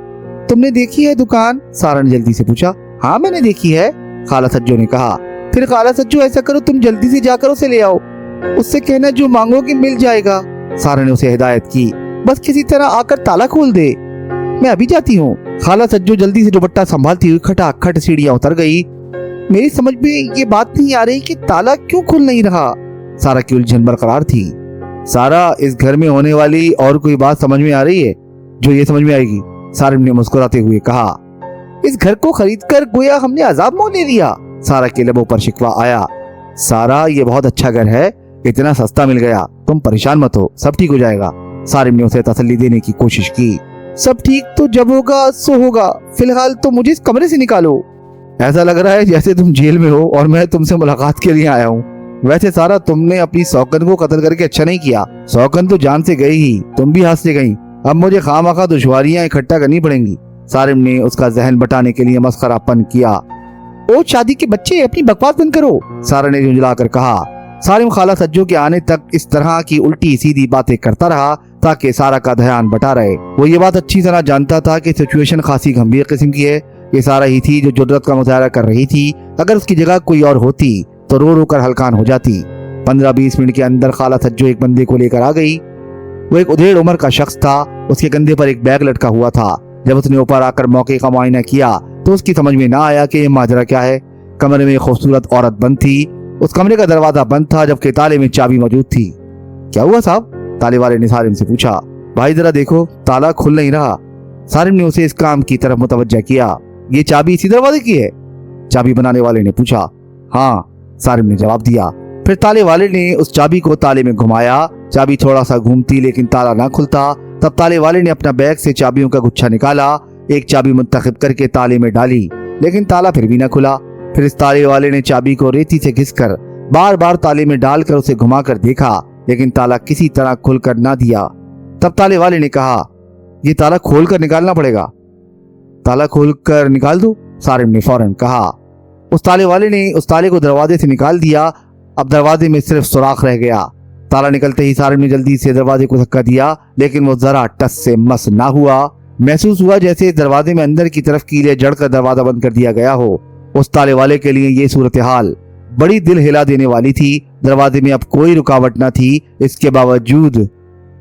तुमने देखी है दुकान? सारा ने जल्दी से पूछा। हाँ मैंने देखी है, खाला सज्जो ने कहा। फिर खाला सज्जो ऐसा करो, तुम जल्दी से जाकर उसे ले आओ, उससे कहना जो मांगोगे मिल जाएगा। सारा ने उसे हिदायत की, बस किसी तरह आकर ताला खोल दे, मैं अभी जाती हूँ। खाला सज्जो जल्दी से दुपट्टा संभालती हुई खटाखट सीढ़ियां उतर गई। मेरी समझ में ये बात नहीं आ रही कि ताला क्यों खुल नहीं रहा। सारा की उलझन बरकरार थी। सारा, इस घर में होने वाली और कोई बात समझ में आ रही है जो ये समझ में आएगी? सारिम ने मुस्कुराते हुए कहा। इस घर को खरीदकर गोया हमने अजाब मोल ले लिया, सारा के लबों पर शिकवा आया। सारा, ये बहुत अच्छा घर है, इतना सस्ता मिल गया, तुम परेशान मत हो, सब ठीक हो जाएगा। सारिम ने उसे तसल्ली देने की कोशिश की। सब ठीक तो जब होगा सो होगा, फिलहाल तो मुझे इस कमरे से निकालो। ऐसा लग रहा है जैसे तुम जेल में हो और मैं तुमसे मुलाकात के लिए आया हूँ। वैसे सारा, तुमने अपनी सौकन को कत्ल करके अच्छा नहीं किया, सौकन तो जान से गई ही, तुम भी हाथ से गई, अब मुझे खामखा दुश्वारियां इकट्ठा करनी पड़ेंगी। सारिम ने उसका जहन बटाने के लिए मस्खरापन किया। ओ शादी के बच्चे, अपनी बकवास बंद करो, सारा ने झुंझलाकर कहा। सारिम खाला सज्जो के आने तक इस तरह की उल्टी सीधी बातें करता रहा ताकि सारा का ध्यान बटा रहे। वो ये बात अच्छी तरह जानता था कि सिचुएशन खासी गंभीर किस्म की है। ये सारा ही थी जो जुर्रत का मुजाहरा कर रही थी। अगर उसकी जगह कोई और होती तो रो रो कर हलकान हो जाती। 15-20 मिनट के अंदर खाला सज्जो एक बंदे को लेकर आ गई। वो एक उधेड़ उम्र का शख्स था। उसके कंधे पर एक बैग लटका हुआ था। जब उसने ऊपर आकर मौके का मुआयना किया तो उसकी समझ में ना आया कि ये माजरा क्या है। कमरे में एक खूबसूरत औरत बंद थी। उस कमरे का दरवाजा बंद था जबकि ताले में चाबी मौजूद थी। क्या हुआ साहब? ताले वाले ने सारिम से पूछा। भाई जरा देखो, ताला खुल नहीं रहा। सारिम ने उसे इस काम की तरफ मुतवज्जा किया। ये चाबी इसी दरवाजे की है? चाबी बनाने वाले ने पूछा। हाँ, सारिम ने जवाब दिया। फिर ताले वाले ने उस चाबी को ताले में घुमाया। चाबी थोड़ा सा घूमती लेकिन ताला ना खुलता। तब ताले वाले ने अपना बैग से चाबियों का गुच्छा निकाला, एक चाबी मुंतखब करके ताले में डाली, लेकिन ताला फिर भी ना खुला। फिर इस ताले वाले ने चाबी को रेती से घिसकर बार बार ताले में डालकर उसे घुमा कर देखा, लेकिन ताला किसी तरह खुलकर ना दिया। तब ताले वाले ने कहा, ये ताला खोल कर निकालना पड़ेगा। ताला खोल कर निकाल दो, सारिम ने फौरन कहा। उस ताले वाले ने उस ताले को दरवाजे से निकाल दिया। अब दरवाजे में सिर्फ सुराख रह गया। ताला निकलते ही सारिम ने जल्दी से दरवाजे को धक्का दिया, लेकिन वो जरा टस से मस ना हुआ। महसूस हुआ जैसे दरवाजे में अंदर की तरफ कीले जड़कर दरवाजा बंद कर दिया गया हो। उस ताले वाले के लिए ये सूरत हाल बड़ी दिल हिला देने वाली थी। दरवाजे में अब कोई रुकावट न थी, इसके बावजूद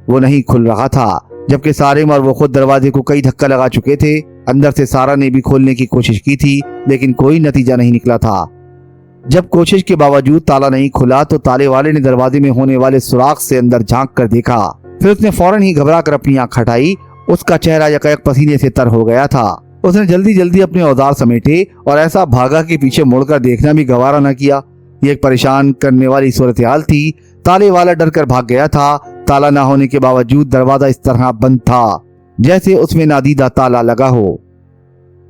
वो नहीं खुल रहा था, जबकि सारिम और वो खुद दरवाजे को कई धक्का लगा चुके थे। अंदर से सारा ने भी खोलने की कोशिश की थी, लेकिन कोई नतीजा नहीं निकला था। जब कोशिश के बावजूद ताला नहीं खुला तो ताले वाले ने दरवाजे में होने वाले सुराख से अंदर झांक कर देखा। फिर उसने फौरन ही घबरा कर अपनी आंख हटाई। उसका चेहरा यकायक पसीने से तर हो गया था। उसने जल्दी जल्दी अपने औजार समेटे और ऐसा भागा कि पीछे मुड़कर देखना भी गवारा न किया। ये एक परेशान करने वाली सूरत हाल थी। ताले वाला डर कर भाग गया था। ताला ना होने के बावजूद दरवाजा इस तरह बंद था जैसे उसमें नादीदा ताला लगा हो।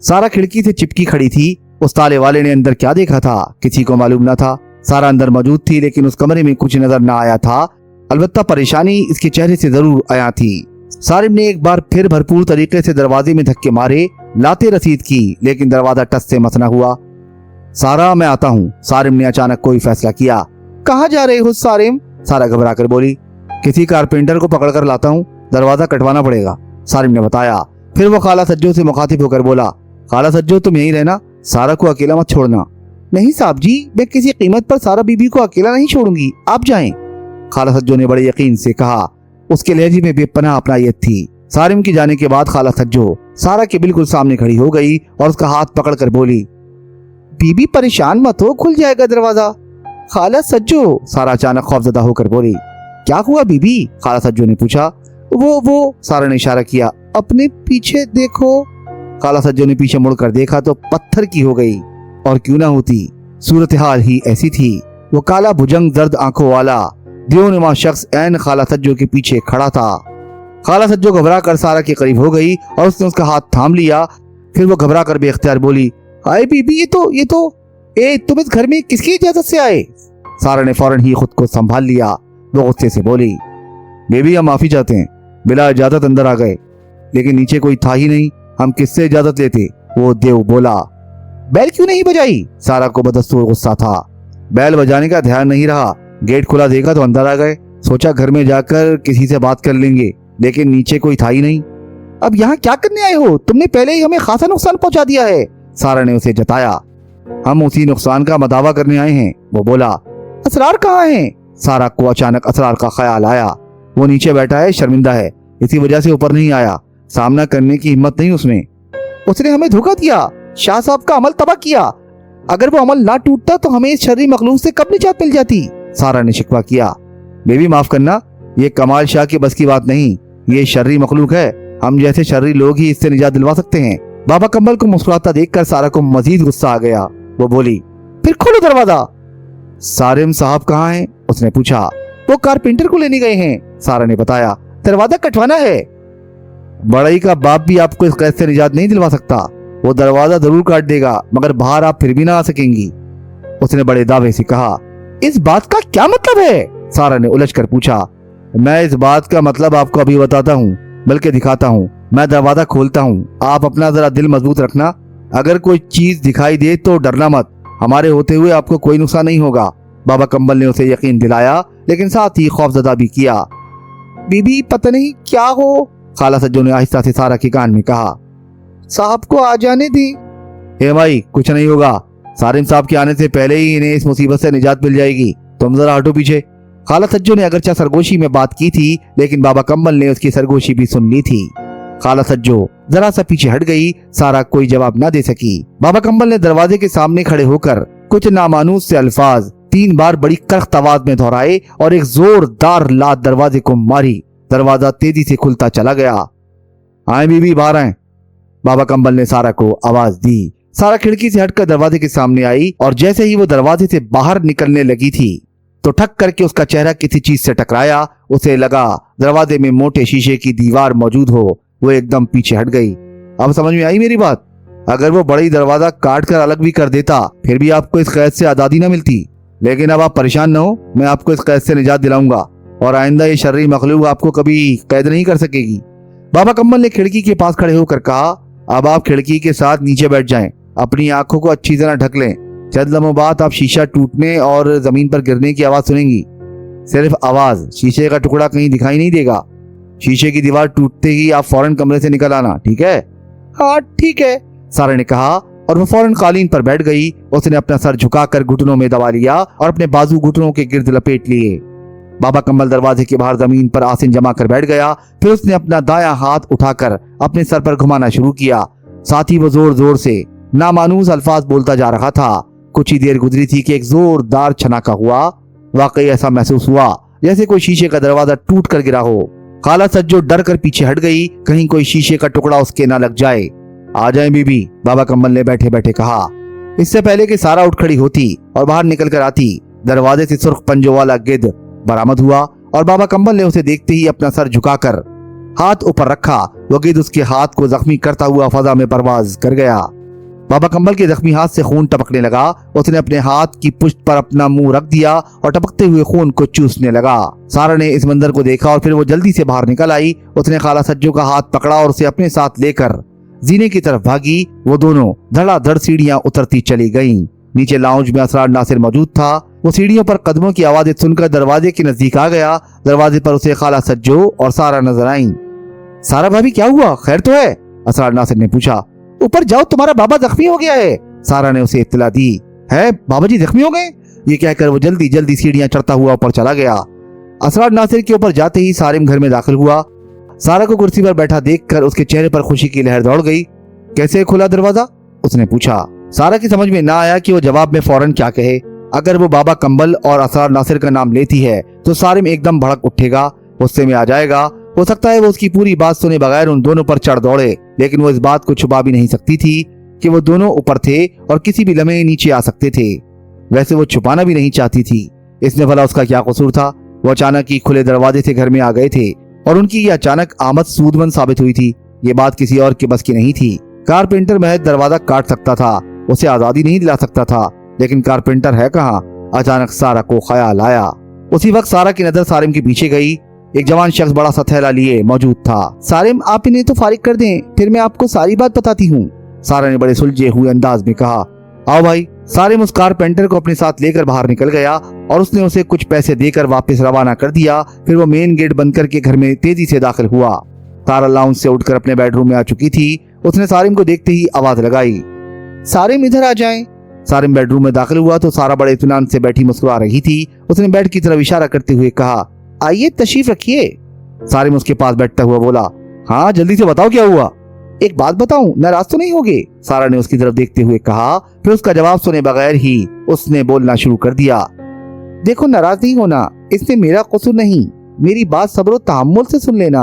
सारा खिड़की से चिपकी खड़ी थी। उस ताले वाले ने अंदर क्या देखा था किसी को मालूम न था। सारा अंदर मौजूद थी, लेकिन उस कमरे में कुछ नजर न आया था। अलबत्ता परेशानी इसके चेहरे से जरूर आया थी। सारिम ने एक बार फिर भरपूर तरीके से दरवाजे में धक्के मारे, लाते रसीद की, लेकिन दरवाजा टस से मस न हुआ। सारा, मैं आता हूँ, सारिम ने अचानक कोई फैसला किया। कहाँ जा रहे हो सारिम? सारा घबरा कर बोली। किसी कारपेंटर को पकड़ कर लाता हूँ, दरवाजा कटवाना पड़ेगा, सारिम ने बताया। फिर वो खाला सज्जो से मुखातिब होकर बोला, खाला सज्जो तुम यहीं रहना, सारा को अकेला मत छोड़ना। नहीं साहब जी, मैं किसी कीमत पर सारा बीबी को अकेला नहीं छोड़ूंगी, आप जाएं, खाला सज्जो ने बड़े यकीन से कहा। उसके लहजे में बेपनाह अपनायत थी। सारिम के जाने के बाद खाला सज्जो सारा के बिल्कुल सामने खड़ी हो गई और उसका हाथ पकड़कर बोली, बीबी परेशान मत हो, खुल जाएगा दरवाजा। खाला सज्जो, सारा अचानक खौफजदा होकर बोली। क्या हुआ बीबी? खाला सज्जो ने पूछा। वो सारा ने इशारा किया। अपने पीछे देखो। खाला सज्जो ने पीछे मुड़कर देखा तो पत्थर की हो गई। और क्यों ना होती, सूरत हाल ही ऐसी थी। वो काला भुजंग दर्द आंखों वाला दियोनुमा शख्स ऐन खाला सज्जो के पीछे खड़ा था। खाला सज्जो घबरा कर सारा के करीब हो गई और उसने उसका हाथ थाम लिया। फिर वो घबरा कर बेख्तियार बोली, हाय बीबी, ये तो तुम इस घर में किसकी इजाजत से आए? सारा ने फौरन ही खुद को संभाल लिया। वो गुस्से से बोली, बेबी हम माफी चाहते हैं, बिला इजाजत अंदर आ गए, लेकिन नीचे कोई था ही नहीं, हम किससे इजाजत लेते? वो देव बोला। बैल क्यों नहीं बजाई? सारा को बदस्तूर गुस्सा था। बैल बजाने का ध्यान नहीं रहा, गेट खुला देखा तो अंदर आ गए, सोचा घर में जाकर किसी से बात कर लेंगे, लेकिन नीचे कोई था ही नहीं। अब यहाँ क्या करने आए हो? तुमने पहले ही हमें खासा नुकसान पहुंचा दिया है। सारा ने उसे जताया। हम उसी नुकसान का मदावा करने आए हैं, वो बोला। असरार कहाँ है? सारा को अचानक असरार का ख्याल आया। वो नीचे बैठा है, शर्मिंदा है, इसी वजह से ऊपर नहीं आया। सामना करने की हिम्मत नहीं उसमें। उसने हमें धोखा दिया, शाह साहब का अमल तबाह किया। अगर वो अमल ना टूटता तो हमें इस शर्री मखलूक से कब निजात मिल जाती? सारा ने शिकवा किया। बेबी माफ करना, ये कमाल शाह की बस की बात नहीं, ये शर्री मखलूक है, हम जैसे शर्री लोग ही इससे निजात दिलवा सकते हैं। बाबा कंबल को मुस्कुराता देखकर सारा को मजीद गुस्सा आ गया। वो बोली, फिर खोलो दरवाजा। सारिम साहब कहाँ हैं? उसने पूछा। वो कारपेंटर को लेने गए हैं, सारा ने बताया। दरवाजा कटवाना है। बड़ई का बाप भी आपको इस कैद से निजात नहीं दिलवा सकता। वो दरवाजा जरूर काट देगा, मगर बाहर आप फिर भी ना आ सकेंगी, उसने बड़े दावे से कहा। इस बात का क्या मतलब है? सारा ने उलझ कर पूछा। मैं इस बात का मतलब आपको अभी बताता हूँ, बल्कि दिखाता हूँ। मैं दरवाजा खोलता हूँ, आप अपना जरा दिल मजबूत रखना। अगर कोई चीज दिखाई दे तो डरना मत, हमारे होते हुए आपको कोई नुकसान नहीं होगा। बाबा कंबल ने उसे यकीन दिलाया, लेकिन साथ ही खौफजदा भी किया। बीबी पता नहीं क्या हो, खाला सज्जो ने आहिस्ता से सारा के कान में कहा। साहब को आ जाने दी। हे भाई, कुछ नहीं होगा, सारिम साहब के आने से पहले ही इन्हें इस मुसीबत से निजात मिल जाएगी। तुम जरा हटो पीछे। खाला सज्जो ने अगरचा सरगोशी में बात की थी, लेकिन बाबा कंबल ने उसकी सरगोशी भी सुन ली थी। खाला सज्जो जरा सा पीछे हट गई। सारा कोई जवाब न दे सकी। बाबा कंबल ने दरवाजे के सामने खड़े होकर कुछ नामानूस से अल्फाज 3 बार बड़ी करख्त आवाज में दोहराए और एक जोरदार लात दरवाजे को मारी। दरवाजा तेजी से खुलता चला गया। आए बीबी, बाहर आए, बाबा कंबल ने सारा को आवाज दी। सारा खिड़की से हटकर दरवाजे के सामने आई और जैसे ही वो दरवाजे से बाहर निकलने लगी थी तो ठक करके उसका चेहरा किसी चीज से टकराया। उसे लगा दरवाजे में मोटे शीशे की दीवार मौजूद हो। वो एकदम पीछे हट गई। अब समझ में आई मेरी बात? अगर वो बड़ी दरवाजा काट कर अलग भी कर देता फिर भी आपको इस कैद से आजादी न मिलती। लेकिन अब आप परेशान न हो, मैं आपको इस कैद से निजात दिलाऊंगा और आइंदा ये शर्री मखलूक आपको कभी कैद नहीं कर सकेगी। बाबा कंबल ने खिड़की के पास खड़े होकर कहा। अब आप खिड़की के साथ नीचे बैठ जाएं, अपनी आंखों को अच्छी तरह ढक लें। चंद लम्हों बाद आप शीशा टूटने और जमीन पर गिरने की आवाज सुनेंगी। सिर्फ आवाज, शीशे का टुकड़ा कहीं दिखाई नहीं देगा। शीशे की दीवार टूटते ही आप फौरन कमरे से निकल आना, ठीक है? हाँ ठीक है, सारा ने कहा और वो फौरन कालीन पर बैठ गई। उसने अपना सर झुकाकर घुटनों में दबा लिया और अपने बाजू घुटनों के गिर्द लपेट लिए। बाबा कंबल दरवाजे के बाहर जमीन पर आसीन जमा कर बैठ गया। फिर उसने अपना दायां हाथ उठाकर अपने सर पर घुमाना शुरू किया। साथ ही वो जोर जोर से नामानूस अल्फाज बोलता जा रहा था। कुछ ही देर गुजरी थी कि एक जोरदार छनाका हुआ। वाकई ऐसा महसूस हुआ जैसे कोई शीशे का दरवाजा टूट कर गिरा हो। खाला सज्जो डर कर पीछे हट गई, कहीं कोई शीशे का टुकड़ा उसके ना लग जाए। आ जाए बीबी, बाबा कंबल ने बैठे बैठे कहा। इससे पहले कि सारा उठ खड़ी होती और बाहर निकल कर आती, दरवाजे से सुर्ख पंजों वाला गिद्ध बरामद हुआ और बाबा कंबल ने उसे देखते ही अपना सर झुकाकर हाथ ऊपर रखा। वो गिद्ध उसके हाथ को जख्मी करता हुआ फजा में परवाज कर गया। बाबा कंबल के जख्मी हाथ से खून टपकने लगा। उसने अपने हाथ की पुष्ट पर अपना मुंह रख दिया और टपकते हुए खून को चूसने लगा। सारा ने इस मंजर को देखा और फिर वो जल्दी से बाहर निकल आई। उसने खाला सज्जो का हाथ पकड़ा और उसे अपने साथ लेकर जीने की तरफ भागी। वो दोनों धड़ाधड़ सीढ़ियां उतरती चली गईं। नीचे लाउंज में असरार नासिर मौजूद था। वो सीढ़ियों पर कदमों की आवाजें सुनकर दरवाजे के नजदीक आ गया। दरवाजे पर उसे खाला सज्जो और सारा नजर आई। सारा भाभी, क्या हुआ, खैर तो है? असरार नासिर ने पूछा। ऊपर जाओ, तुम्हारा बाबा जख्मी हो गया है, सारा ने उसे इत्तला दी। है, बाबा जी जख्मी हो गए? ये कहकर वो जल्दी जल्दी सीढ़ियां चढ़ता हुआ ऊपर चला गया। असरार नासिर के ऊपर जाते ही सारिम घर में दाखिल हुआ। सारा को कुर्सी पर बैठा देखकर उसके चेहरे पर खुशी की लहर दौड़ गई। कैसे खुला दरवाजा? उसने पूछा। सारा की समझ में ना आया कि वो जवाब में फौरन क्या कहे। अगर वो बाबा कंबल और असरार नासिर का नाम लेती है तो सारिम एकदम भड़क उठेगा, गुस्से में आ जाएगा हो सकता है वो उसकी पूरी बात सुने बगैर उन दोनों पर चढ़ दौड़े, लेकिन वो इस बात को छुपा भी नहीं सकती थी कि वो दोनों ऊपर थे और किसी भी लम्हे नीचे आ सकते थे। वैसे वो छुपाना भी नहीं चाहती थी। इसमें भला उसका क्या कसूर था? वो अचानक ही खुले दरवाजे से घर में आ गए थे और उनकी ये अचानक आमद सूदमंद साबित हुई थी। ये बात किसी और के बस की नहीं थी। कारपेंटर महज दरवाजा काट सकता था, उसे आजादी नहीं दिला सकता था, लेकिन कारपेंटर है कहाँ? अचानक सारा को ख्याल आया। उसी वक्त सारा की नजर सारिम के पीछे गई। एक जवान शख्स बड़ा सा थैला लिए मौजूद था। सारिम, आप इन्हें तो फारिग कर दें, फिर मैं आपको सारी बात बताती हूँ, सारा ने बड़े सुलझे हुए अंदाज में कहा। आओ भाई। सारिम उस कारपेंटर को अपने साथ लेकर बाहर निकल गया और उसने उसे कुछ पैसे देकर वापस रवाना कर दिया। फिर वो मेन गेट बंद करके घर में तेजी से दाखिल हुआ। सारा लाउंज से उठकर अपने बेडरूम में आ चुकी थी। उसने सारिम को देखते ही आवाज लगाई, सारिम इधर आ जाएं। सारिम बेडरूम में दाखिल हुआ तो सारा बड़े इत्मीनान से बैठी मुस्कुरा रही थी। उसने बेड की तरफ इशारा करते हुए कहा, आइए तशरीफ रखिए। सारिम उसके पास बैठता हुआ बोला, हाँ जल्दी से बताओ क्या हुआ। एक बात बताऊं, नाराज तो नहीं होगे? सारा ने उसकी तरफ देखते हुए कहा। फिर उसका जवाब सुने बगैर ही उसने बोलना शुरू कर दिया, देखो नाराज नहीं होना, इसमें मेरा कसूर नहीं, मेरी बात सब्र और तहम्मुल से सुन लेना।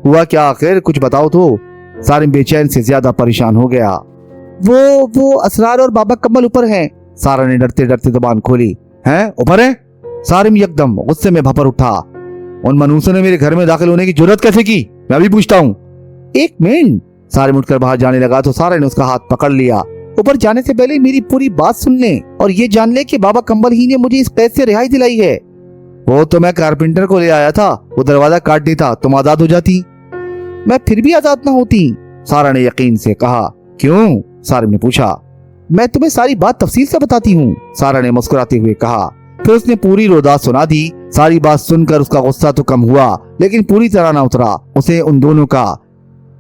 हुआ क्या आखिर, कुछ बताओ तो। सारिम बेचैन से ज्यादा परेशान हो गया। वो असरार और बाबा कमल ऊपर हैं। सारा ने डरते डरते जुबान खोली। हैं? ऊपर है? सारिम यकदम गुस्से में भपर उठा। उन मनूसों ने मेरे घर में दाखिल होने की जुर्रत कैसे की? मैं भी पूछता हूँ। एक मिनट। सारिम उठकर बाहर जाने लगा तो सारा ने उसका हाथ पकड़ लिया। ऊपर जाने से पहले मेरी पूरी बात सुन ले और ये जान ले कि बाबा कम्बल ही ने मुझे इस कैद से रिहाई दिलाई है। वो तो मैं कारपेंटर को ले आया था, वो दरवाजा काट देता, तुम आजाद हो जाती। मैं फिर भी आजाद न होती, सारा ने यकीन से कहा। क्यों? सारिम ने पूछा। मैं तुम्हें सारी बात तफसील से बताती हूँ, सारा ने मुस्कुराते हुए कहा। फिर उसने पूरी रोदात सुना दी। सारी बात सुनकर उसका गुस्सा तो कम हुआ, लेकिन पूरी तरह न उतरा। उसे उन दोनों का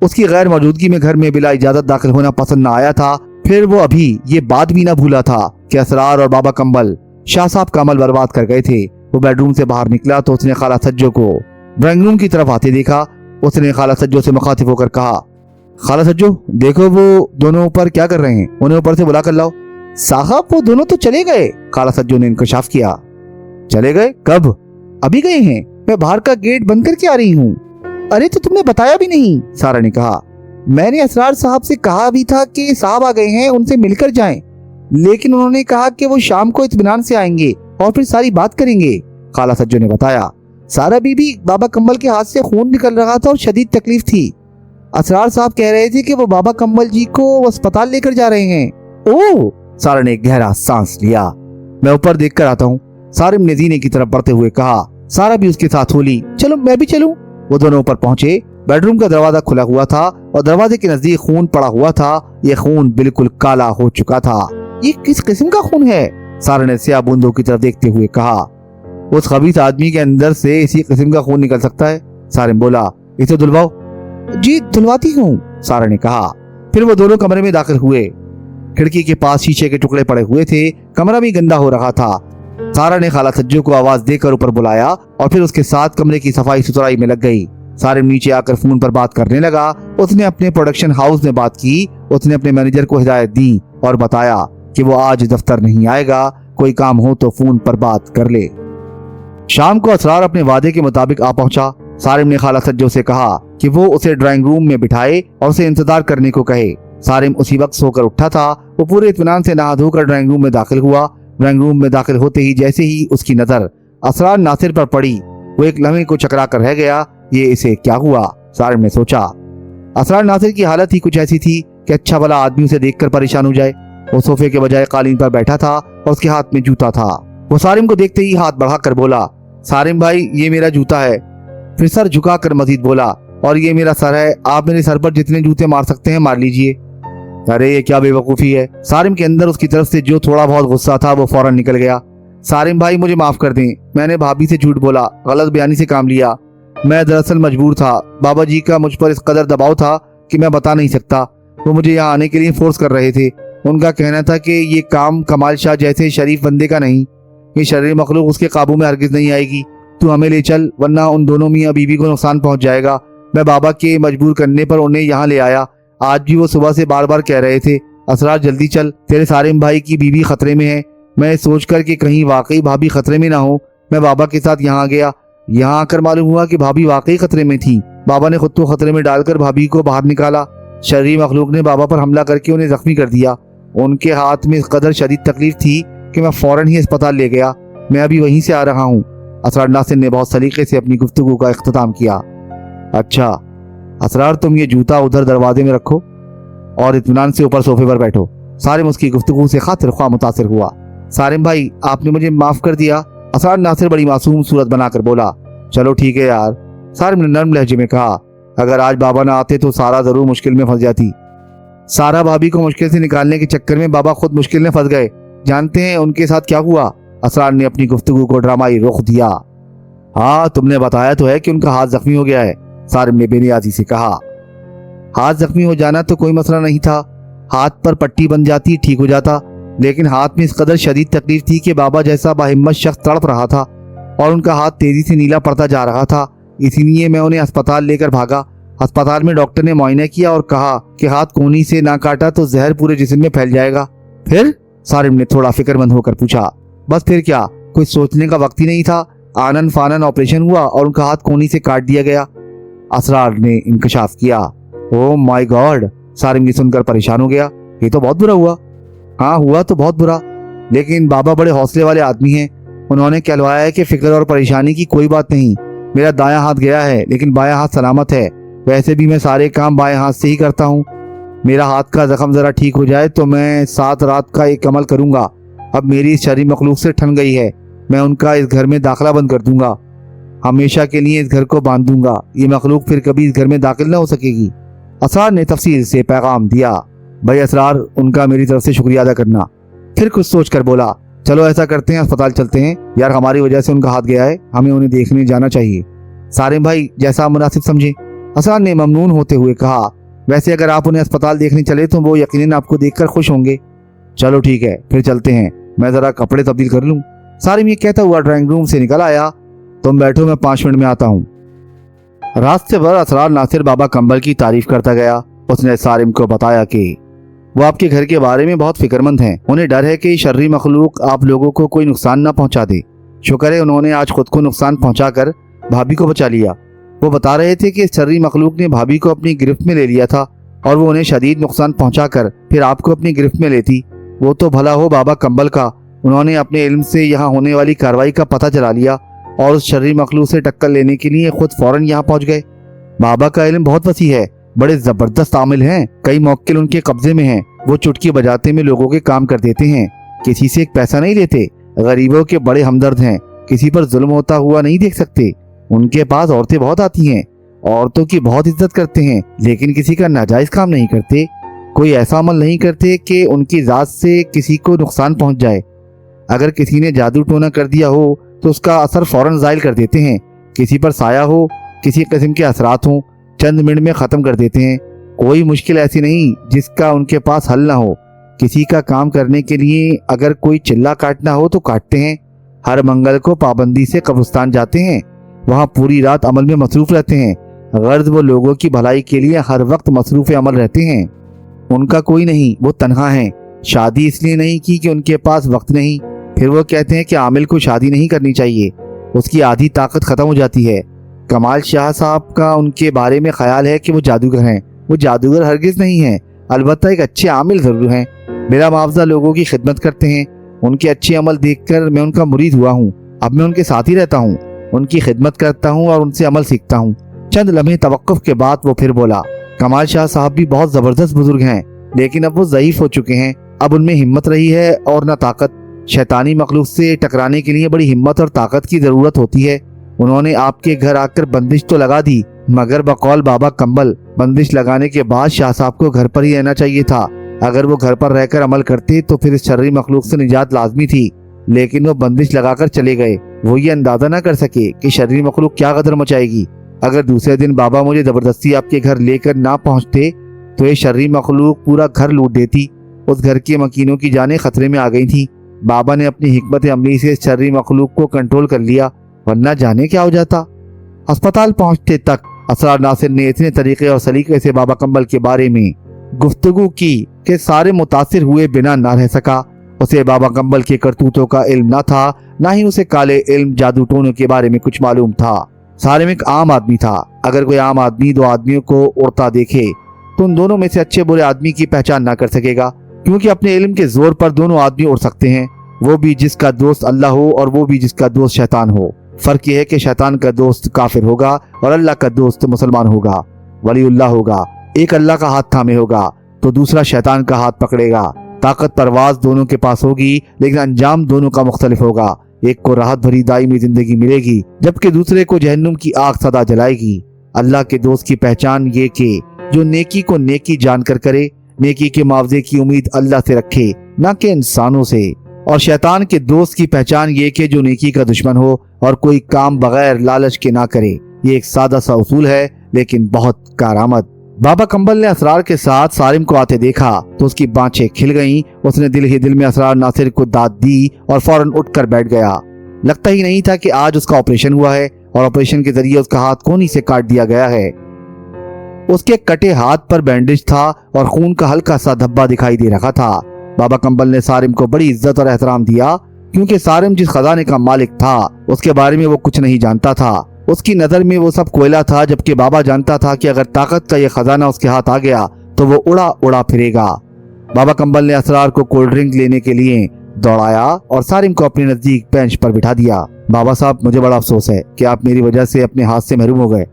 उसकी गैर मौजूदगी में घर में बिला इजाजत दाखिल होना पसंद न आया था। फिर वो अभी ये बात भी न भूला था कि असरार और बाबा कम्बल शाह साहब का अमल बर्बाद कर गए थे। वो बेडरूम से बाहर निकला तो उसने खाला सज्जो को ड्राइंग रूम की तरफ आते देखा। उसने खाला सज्जो से मुखातिब होकर कहा, खाला सज्जो देखो वो दोनों ऊपर क्या कर रहे हैं, उन्हें ऊपर से बुला कर लाओ। साहब वो दोनों तो चले गए, खाला सज्जो ने इंकशाफ किया। चले गए? कब? अभी गए हैं, मैं बाहर का गेट बंद करके आ रही हूँ। अरे तो तुमने बताया भी नहीं, सारा ने कहा। मैंने असरार साहब से कहा भी था कि साहब आ गए हैं, उनसे मिलकर जाएं, लेकिन उन्होंने कहा कि वो शाम को इत्मीनान से आएंगे और फिर सारी बात करेंगे, खाला सज्जो ने बताया। सारा बीबी, बाबा कम्बल के हाथ से खून निकल रहा था और शदीद तकलीफ थी। असरार साहब कह रहे थे कि वो बाबा कम्बल जी को अस्पताल लेकर जा रहे हैं। ओह, सारा ने गहरा सांस लिया। मैं ऊपर देख कर आता हूँ, सारिम ने जीने की तरफ बढ़ते हुए कहा। सारा भी उसके साथ बोली, चलो मैं भी चलूं। वो दोनों ऊपर पहुंचे। बेडरूम का दरवाजा खुला हुआ था और दरवाजे के नजदीक खून पड़ा हुआ था। ये खून बिल्कुल काला हो चुका था। ये किस किस्म का खून है? सारा ने स्याह बूंदों की तरफ देखते हुए कहा। उस खबीस आदमी के अंदर से इसी किस्म का खून निकल सकता है, सारिम बोला। इसे धुलवाओ। जी धुलवाती हूँ, सारा ने कहा। फिर वो दोनों कमरे में दाखिल हुए। खिड़की के पास शीशे के टुकड़े पड़े हुए थे। कमरा भी गंदा हो रहा था। सारा ने खाला सज्जो को आवाज देकर ऊपर बुलाया और फिर उसके साथ कमरे की सफाई सुथराई में लग गई। सारिम नीचे आकर फोन पर बात करने लगा। उसने अपने प्रोडक्शन हाउस में बात की। उसने अपने मैनेजर को हिदायत दी और बताया कि वो आज दफ्तर नहीं आएगा, कोई काम हो तो फोन पर बात कर ले। शाम को असरार अपने वादे के मुताबिक आ पहुंचा। सारिम ने खाला सज्जो से कहा कि वो उसे ड्राइंग रूम में बिठाए और उसे इंतजार करने को कहे। सारिम उसी वक्त सोकर उठा था। वो पूरे इत्मीनान से नहा धोकर ड्राइंग रूम में दाखिल हुआ। ड्राइंग रूम में दाखिल होते ही जैसे ही उसकी नजर असरार नासिर पर पड़ी, वो एक लम्हे को चकरा कर रह गया। ये इसे क्या हुआ, सारिम ने सोचा। असरार नासिर की हालत ही कुछ ऐसी थी कि अच्छा भला आदमी उसे देखकर परेशान हो जाए। वो सोफे के बजाय कालीन पर बैठा था और उसके हाथ में जूता था। वो सारिम को देखते ही हाथ बढ़ाकर बोला, सारिम भाई ये मेरा जूता है। फिर सर झुकाकर मजीद बोला, और ये मेरा सर है, आप मेरे सर पर जितने जूते मार सकते हैं मार लीजिए। अरे ये क्या बेवकूफी है। सारिम के अंदर उसकी तरफ से जो थोड़ा बहुत गुस्सा था वो फौरन निकल गया। सारिम भाई मुझे माफ कर दें, मैंने भाभी से झूठ बोला, गलत बयानी से काम लिया। मैं दरअसल मजबूर था। बाबा जी का मुझ पर इस कदर दबाव था कि मैं बता नहीं सकता। वो मुझे यहाँ आने के लिए फोर्स कर रहे थे। उनका कहना था कि ये काम कमाल शाह जैसे शरीफ बंदे का नहीं, ये शरीर मखलूक उसके काबू में हरगिज नहीं आएगी। तू हमें ले चल, वरना उन दोनों मियाँ बीवी को नुकसान पहुंच जाएगा। मैं बाबा के मजबूर करने पर उन्हें यहाँ ले आया। आज भी वो सुबह से बार बार कह रहे थे, असरार जल्दी चल, तेरे सारिम भाई की बीवी खतरे में है। मैं सोच कर कि कहीं वाकई भाभी खतरे में ना हो, मैं बाबा के साथ यहाँ आ गया। यहाँ आकर मालूम हुआ कि भाभी वाकई खतरे में थी। बाबा ने खुद को खतरे में डालकर भाभी को बाहर निकाला। शर्री मखलूक ने बाबा पर हमला करके उन्हें जख्मी कर दिया। उनके हाथ में इस कदर शदीद तकलीफ थी कि मैं फौरन ही अस्पताल ले गया। मैं अभी वहीं से आ रहा हूँ। असरार नासिर ने बहुत सलीके से अपनी गुफ्तगू का इख्तिताम किया। अच्छा असरार, तुम ये जूता उधर दरवाजे में रखो और इत्मीनान से ऊपर सोफे पर बैठो। सारिम उसकी गुफ्तगू से खातिर ख्वाह मुतासिर हुआ। सारिम भाई, आपने मुझे माफ कर दिया। असरार नासिर बड़ी मासूम सूरत बनाकर बोला। चलो ठीक है यार, सारिम ने नर्म लहजे में कहा। अगर आज बाबा ना आते तो सारा जरूर मुश्किल में फंस जाती। सारा भाभी को मुश्किल से निकालने के चक्कर में बाबा खुद मुश्किल में फंस गए। जानते हैं उनके साथ क्या हुआ? असरार ने अपनी गुफ्तगू को ड्रामाई रुख दिया। हाँ, तुमने बताया तो है कि उनका हाथ जख्मी हो गया है, सारिम ने बेनियाजी से कहा। हाथ जख्मी हो जाना तो कोई मसला नहीं था, हाथ पर पट्टी बन जाती ठीक हो जाता, लेकिन हाथ में इस कदर शदीद तकलीफ थी कि बाबा जैसा बाहिम्मत शख्स तड़प रहा था और उनका हाथ तेजी से नीला पड़ता जा रहा था। इसीलिए मैं उन्हें अस्पताल लेकर भागा। अस्पताल में डॉक्टर ने मुआयना किया और कहा कि हाथ कोनी से ना काटा तो जहर पूरे जिस्म में फैल जाएगा। फिर? सारिम ने थोड़ा फिक्रमंद होकर पूछा। बस फिर क्या, कुछ सोचने का वक्त ही नहीं था। आनन फानन ऑपरेशन हुआ और उनका हाथ कोनी से काट दिया गया। असरार ने इंकशाफ किया। ओह माय गॉड, सारिम ने सुनकर परेशान हो गया। ये तो बहुत बुरा हुआ। हाँ, हुआ तो बहुत बुरा, लेकिन बाबा बड़े हौसले वाले आदमी हैं। उन्होंने कहलवाया है कि फिक्र और परेशानी की कोई बात नहीं। मेरा दायां हाथ गया है लेकिन बायां हाथ सलामत है। वैसे भी मैं सारे काम बाएं हाथ से ही करता हूँ। मेरा हाथ का जख्म जरा ठीक हो जाए तो मैं 7 रात का एक अमल करूंगा। अब मेरी इस शर्री मखलूक से ठन गई है। मैं उनका इस घर में दाखिला बंद कर दूंगा। हमेशा के लिए इस घर को बांध दूंगा। ये मखलूक फिर कभी इस घर में दाखिल न हो सकेगी। असरार ने तफसील से पैगाम दिया। भाई असरार, उनका मेरी तरफ से शुक्रिया अदा करना। फिर कुछ सोच कर बोला, चलो ऐसा करते हैं, अस्पताल चलते हैं। यार, हमारी वजह से उनका हाथ गया है, हमें उन्हें देखने जाना चाहिए। सारिम भाई, जैसा मुनासिब समझे, असरार ने ममनून होते हुए कहा। वैसे अगर आप उन्हें अस्पताल देखने चले तो वो यकीनन आपको देखकर खुश होंगे। चलो ठीक है, फिर चलते हैं। मैं जरा कपड़े तब्दील कर लूं। सारिम ये कहता हुआ ड्राइंग रूम से निकल आया। तुम बैठो, मैं 5 मिनट में आता हूँ। रास्ते भर असरार नासिर बाबा कंबल की तारीफ करता गया। उसने सारिम को बताया कि वो आपके घर के बारे में बहुत फिक्रमंद हैं। उन्हें डर है कि शर्री मखलूक आप लोगों को कोई नुकसान न पहुंचा दे। शुक्र है उन्होंने आज खुद को नुकसान पहुंचाकर भाभी को बचा लिया। वो बता रहे थे कि शर्री मखलूक ने भाभी को अपनी गिरफ्त में ले लिया था और वो उन्हें शदीद नुकसान पहुंचाकर फिर आपको अपनी गिरफ्त में लेती। वो तो भला हो बाबा कंबल का, उन्होंने अपने इल्म से यहाँ होने वाली कार्रवाई का पता चला लिया और उस शर्री मखलूक से टक्कर लेने के लिए खुद फौरन यहाँ पहुंच गए। बाबा का इल्म बहुत वसी है, बड़े जबरदस्त आमिल हैं। कई मौक्किल उनके कब्जे में हैं। वो चुटकी बजाते में लोगों के काम कर देते हैं, किसी से एक पैसा नहीं लेते। गरीबों के बड़े हमदर्द हैं, किसी पर जुल्म होता हुआ नहीं देख सकते। उनके पास औरतें बहुत आती हैं, औरतों की बहुत इज्जत करते हैं, लेकिन किसी का नाजायज काम नहीं करते। कोई ऐसा अमल नहीं करते कि उनकी जात से किसी को नुकसान पहुंच जाए। अगर किसी ने जादू टोना कर दिया हो तो उसका असर फौरन जाहिल कर देते हैं। किसी पर साया हो, किसी किस्म के असरात हों, चंद मिनट में ख़त्म कर देते हैं। कोई मुश्किल ऐसी नहीं जिसका उनके पास हल ना हो। किसी का काम करने के लिए अगर कोई चिल्ला काटना हो तो काटते हैं। हर मंगल को पाबंदी से कब्रिस्तान जाते हैं, वहाँ पूरी रात अमल में मसरूफ रहते हैं। गर्ज वो लोगों की भलाई के लिए हर वक्त मसरूफ अमल रहते हैं। उनका कोई नहीं, वो तन्हा हैं। शादी इसलिए नहीं की कि उनके पास वक्त नहीं। फिर वो कहते हैं कि आमिल को शादी नहीं करनी चाहिए, उसकी आधी ताकत खत्म हो जाती है। कमाल शाह साहब का उनके बारे में ख्याल है कि वो जादूगर हैं। वो जादूगर हरगिज नहीं हैं, अलबत्ता एक अच्छे आमिल जरूर हैं। मेरा मुआवजा लोगों की खिदमत करते हैं। उनके अच्छे अमल देखकर मैं उनका मुरीद हुआ हूँ। अब मैं उनके साथ ही रहता हूँ, उनकी खिदमत करता हूँ और उनसे अमल सीखता हूँ। चंद लम्हे तवक्कुफ के बाद वो फिर बोला, कमाल शाह साहब भी बहुत जबरदस्त बुजुर्ग हैं, लेकिन अब वो ज़ईफ हो चुके हैं। अब उनमें हिम्मत रही है और न ताकत। शैतानी मखलूक से टकराने के लिए बड़ी हिम्मत और ताकत की जरूरत होती है। उन्होंने आपके घर आकर बंदिश तो लगा दी, मगर बकौल बाबा कंबल बंदिश लगाने के बाद शाह साहब को घर पर ही रहना चाहिए था। अगर वो घर पर रहकर अमल करते तो फिर इस शर्री मखलूक से निजात लाजमी थी, लेकिन वो बंदिश लगाकर चले गए। वो ये अंदाजा न कर सके कि शर्री मखलूक क्या कदर मचाएगी। अगर दूसरे दिन बाबा मुझे जबरदस्ती आपके घर लेकर ना पहुंचते तो ये शर्री मखलूक पूरा घर लूट देती। उस घर के मकीनों की जानें खतरे में आ गई थी। बाबा ने अपनी हिकमत अमली से शर्री मखलूक को कंट्रोल कर लिया, वरना जाने क्या हो जाता। अस्पताल पहुंचते तक असरार नासिर ने इतने तरीके और सलीके से बाबा कंबल के बारे में गुफ्तगू की कि सारे मुतासिर हुए बिना ना रह सका। उसे बाबा कंबल के करतूतों का इल्म न था, ना ही उसे काले इल्म जादू टोनों के बारे में कुछ मालूम था। सारिम एक आम आदमी था। अगर कोई आम आदमी दो आदमियों को उड़ता देखे तो उन दोनों में से अच्छे बुरे आदमी की पहचान ना कर सकेगा, क्योंकि अपने इल्म के जोर पर दोनों आदमी उड़ सकते हैं, वो भी जिसका दोस्त अल्लाह हो और वो भी जिसका दोस्त शैतान हो। फर्क यह है कि शैतान का दोस्त काफिर होगा और अल्लाह का दोस्त मुसलमान होगा, वलीउल्लाह होगा। एक अल्लाह का हाथ थामे होगा तो दूसरा शैतान का हाथ पकड़ेगा। ताकत परवाज दोनों के पास होगी, लेकिन अंजाम दोनों का मुख्तलिफ होगा। एक को राहत भरी दायमी जिंदगी मिलेगी, जबकि दूसरे को जहन्नुम की आग सदा जलाएगी। अल्लाह के दोस्त की पहचान ये कि जो नेकी को नेकी जानकर करे, नेकी के मुआवजे की उम्मीद अल्लाह से रखे, ना कि इंसानों से। और शैतान के दोस्त की पहचान ये कि जो नेकी का दुश्मन हो और कोई काम बगैर लालच के ना करे। ये एक सादा सा उसूल है, लेकिन बहुत कारआमद। बाबा कंबल ने असरार के साथ सारिम को आते देखा तो उसकी बाँछें खिल गईं। उसने दिल ही दिल में असरार नासिर को दाद दी और फौरन उठकर बैठ गया। लगता ही नहीं था कि आज उसका ऑपरेशन हुआ है और ऑपरेशन के जरिए उसका हाथ कोहनी से काट दिया गया है। उसके कटे हाथ पर बैंडेज था और खून का हल्का सा धब्बा दिखाई दे रहा था। बाबा कंबल ने सारिम को बड़ी इज्जत और एहतराम दिया, क्योंकि सारिम जिस खजाने का मालिक था उसके बारे में वो कुछ नहीं जानता था। उसकी नजर में वो सब कोयला था, जबकि बाबा जानता था कि अगर ताकत का ये खजाना उसके हाथ आ गया तो वो उड़ा उड़ा फिरेगा। बाबा कंबल ने असरार को कोल्ड ड्रिंक लेने के लिए दौड़ाया और सारिम को अपने नजदीक बेंच पर बिठा दिया। बाबा साहब, मुझे बड़ा अफसोस है कि आप मेरी वजह से अपने हाथ से महरूम हो गए।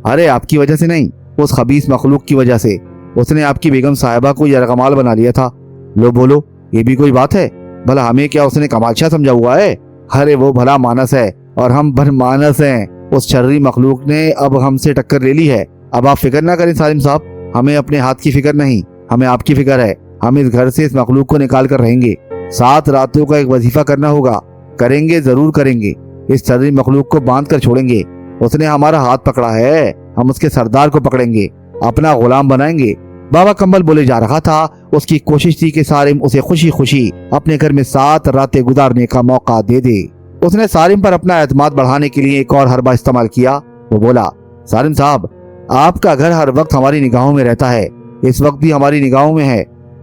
अरे आपकी वजह से नहीं, उस खबीस मखलूक की वजह से। उसने आपकी बेगम साहिबा को यरगमाल बना लिया था। लो बोलो, ये भी कोई बात है? भला हमें क्या उसने कमालशाह समझा हुआ है? अरे वो भला मानस है और हम भरमानस हैं। उस शर्री मखलूक ने अब हमसे टक्कर ले ली है। अब आप फिक्र ना करें सालिम साहब, हमें अपने हाथ की फिक्र नहीं, हमें आपकी फिक्र है। हम इस घर से इस मखलूक को निकाल कर रहेंगे। 7 रातों का एक वजीफा करना होगा। करेंगे, जरूर करेंगे। इस शर्री मखलूक को बांध कर छोड़ेंगे। उसने हमारा हाथ पकड़ा है, हम उसके सरदार को पकड़ेंगे, अपना गुलाम बनाएंगे। बाबा कंबल बोले जा रहा था। उसकी कोशिश थी कि सारिम उसे खुशी खुशी अपने घर में 7 रातें गुजारने का मौका दे दे। उसने सारिम पर अपना एतमाद बढ़ाने के लिए एक और हरबा इस्तेमाल किया। वो बोला, सारिम साहब, आपका घर हर वक्त हमारी निगाहों में रहता है, इस वक्त भी हमारी निगाहों में है।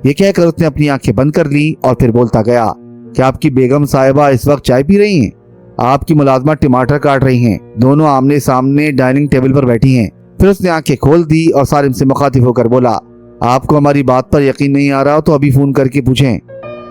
ये कहकर उसने अपनी आंखें बंद कर ली और फिर बोलता गया कि आपकी बेगम साहिबा इस वक्त चाय पी रही हैं, आपकी मुलाजमा टमाटर काट रही हैं, दोनों आमने सामने डाइनिंग टेबल पर बैठी हैं। फिर उसने आंखें खोल दी और सारिम से मुखातिब होकर बोला, आपको हमारी बात पर यकीन नहीं आ रहा तो अभी फोन करके पूछें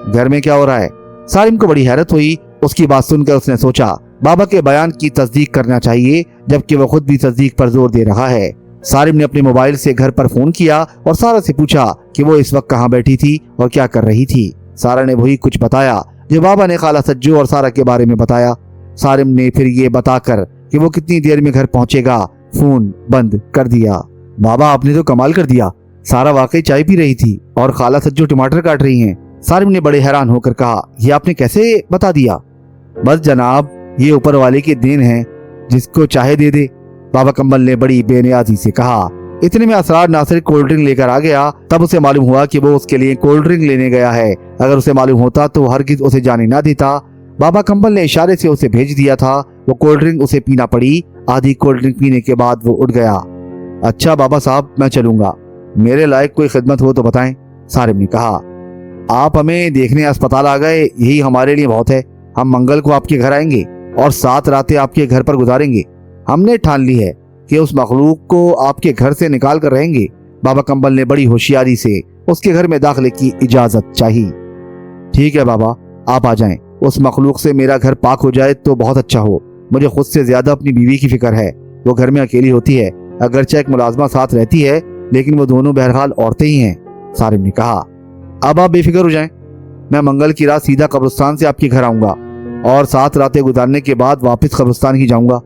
घर में क्या हो रहा है। सारिम को बड़ी हैरत हुई। उसकी बात सुनकर उसने सोचा, बाबा के बयान की तस्दीक करना चाहिए, जबकि वो खुद भी तस्दीक पर जोर दे रहा है। सारिम ने अपने मोबाइल से घर पर फोन किया और सारा से पूछा कि वो इस वक्त कहाँ बैठी थी और क्या कर रही थी। सारा ने वही कुछ बताया जो बाबा ने खाला सज्जू और सारा के बारे में बताया। सारिम ने फिर ये बताकर कि वो कितनी देर में घर पहुंचेगा फोन बंद कर दिया। बाबा, आपने तो कमाल कर दिया। सारा वाकई चाय पी रही थी और खाला सज्जू टमाटर काट रही हैं। सारिम ने बड़े हैरान होकर कहा, ये आपने कैसे बता दिया? बस जनाब, ये ऊपर वाले की देन है, जिसको चाहे दे दे। बाबा कंबल ने बड़ी बेनियाजी से कहा। इतने में असरार नासिर कोल्ड ड्रिंक लेकर आ गया। तब उसे मालूम हुआ कि वो उसके लिए कोल्ड ड्रिंक लेने गया है। अगर उसे मालूम होता तो हरगिज उसे जाने ना देता। बाबा कंबल ने इशारे से उसे भेज दिया था। वो कोल्ड ड्रिंक उसे पीना पड़ी। आधी कोल्ड ड्रिंक पीने के बाद वो उठ गया। अच्छा बाबा साहब, मैं चलूंगा, मेरे लायक कोई खिदमत हो तो बताएं। सारिम ने कहा, आप हमें देखने अस्पताल आ गए, यही हमारे लिए बहुत है। हम मंगल को आपके घर आएंगे और 7 रातें आपके घर पर गुजारेंगे। हमने ठान ली है कि उस मखलूक को आपके घर से निकाल कर रहेंगे। बाबा कंबल ने बड़ी होशियारी से उसके घर में दाखिले की इजाजत चाही। ठीक है बाबा, आप आ जाएं। उस मखलूक से मेरा घर पाक हो जाए तो बहुत अच्छा हो। मुझे खुद से ज्यादा अपनी बीवी की फिक्र है। वो घर में अकेली होती है, अगरचे एक मुलाजमा साथ रहती है, लेकिन वो दोनों बहरहाल औरतें ही हैं। सारिम ने कहा, अब आप बेफिक्र हो जाएं। मैं मंगल की रात सीधा कब्रिस्तान से आपके घर आऊंगा और 7 रातें गुजारने के बाद वापस कब्रिस्तान ही जाऊंगा।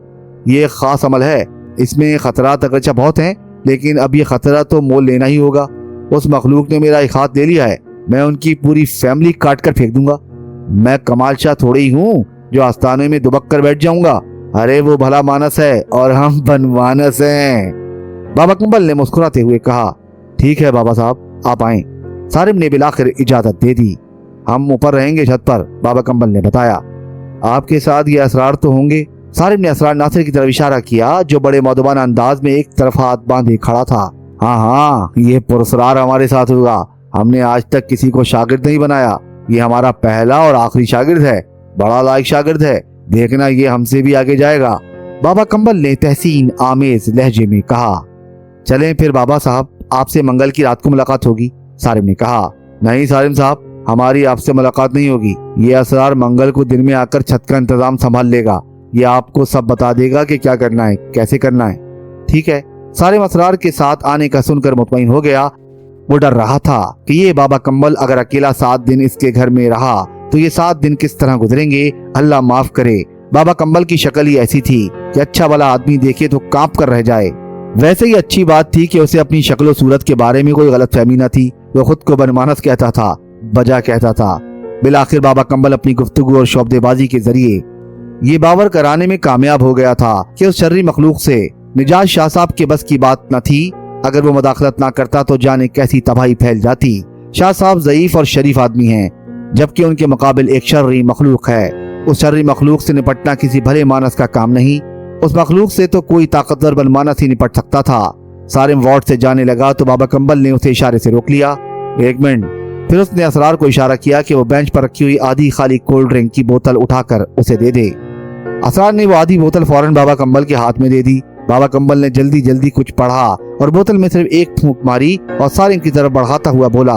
ये एक खास अमल है, इसमें खतरात अगरचे बहुत हैं, लेकिन अब ये खतरा तो मोल लेना ही होगा। उस मखलूक ने मेरा एक हाथ ले लिया है, मैं उनकी पूरी फैमिली काट कर फेंक दूंगा। मैं कमाल शाह थोड़ी ही हूँ जो आस्थाने में दुबक कर बैठ जाऊंगा। अरे वो भला मानस है और हम बनमानस हैं। बाबा कंबल ने मुस्कुराते हुए कहा, ठीक है बाबा साहब, आप आए। सारिम ने बिलाखिर इजाजत दे दी। हम ऊपर रहेंगे छत पर, बाबा कंबल ने बताया। आपके साथ ये असरार तो होंगे। सारिम ने असरार नासिर की तरफ इशारा किया, जो बड़े मौदबाना अंदाज में एक तरफ हाथ बांधे खड़ा था। हाँ हाँ, ये पुरस्कार हमारे साथ होगा। हमने आज तक किसी को शागिर्द नहीं बनाया, ये हमारा पहला और आखिरी शागिर्द है। बड़ा लायक शागिर्द है, देखना ये हमसे भी आगे जाएगा। बाबा कंबल ने तहसीन आमेज लहजे में कहा। चलें फिर बाबा साहब, आपसे मंगल की रात को मुलाकात होगी। सारिम ने कहा। नहीं सारिम साहब, हमारी आपसे मुलाकात नहीं होगी। ये असरार मंगल को दिन में आकर छत का इंतजाम संभाल लेगा। ये आपको सब बता देगा कि क्या करना है, कैसे करना है। ठीक है। सारिम असरार के साथ आने का सुनकर मुतमईन हो गया। वो डर रहा था कि ये बाबा कंबल अगर अकेला 7 दिन इसके घर में रहा तो ये 7 दिन किस तरह गुजरेंगे, अल्लाह माफ करे। बाबा कंबल की शक्ल ही ऐसी थी कि अच्छा भला आदमी देखे तो कांप कर रह जाए। वैसे ही अच्छी बात थी कि उसे अपनी शक्ल सूरत के बारे में कोई गलतफहमी न थी। वो खुद को बनमानस कहता था, बजा कहता था। बिलाखिर बाबा कंबल अपनी गुफ्तगू और शोबदेबाजी के जरिए ये बावर कराने में कामयाब हो गया था कि उस शर्री मखलूक से निजात शाह साहब के बस की बात न थी। अगर वो मदाखलत ना करता तो जाने कैसी तबाही फैल जाती। शाह साहब ज़ईफ और शरीफ आदमी हैं, जबकि उनके मुकाबिल एक शर्री मखलूक है। उस शर्री मखलूक से निपटना किसी भले मानस का काम नहीं। उस मखलूक से तो कोई ताकतवर बनमानस ही निपट सकता था। सारिम वार्ड से जाने लगा तो बाबा कंबल ने उसे इशारे से रोक लिया। 1 मिनट। फिर उसने असरार को इशारा किया कि वो बेंच पर रखी हुई आधी खाली कोल्ड ड्रिंक की बोतल उठाकर उसे दे दे। असरार ने वो आधी बोतल फौरन बाबा कंबल के हाथ में दे दी। बाबा कंबल ने जल्दी जल्दी कुछ पढ़ा और बोतल में सिर्फ एक फूंक मारी और सारिम की तरफ बढ़ाता हुआ बोला,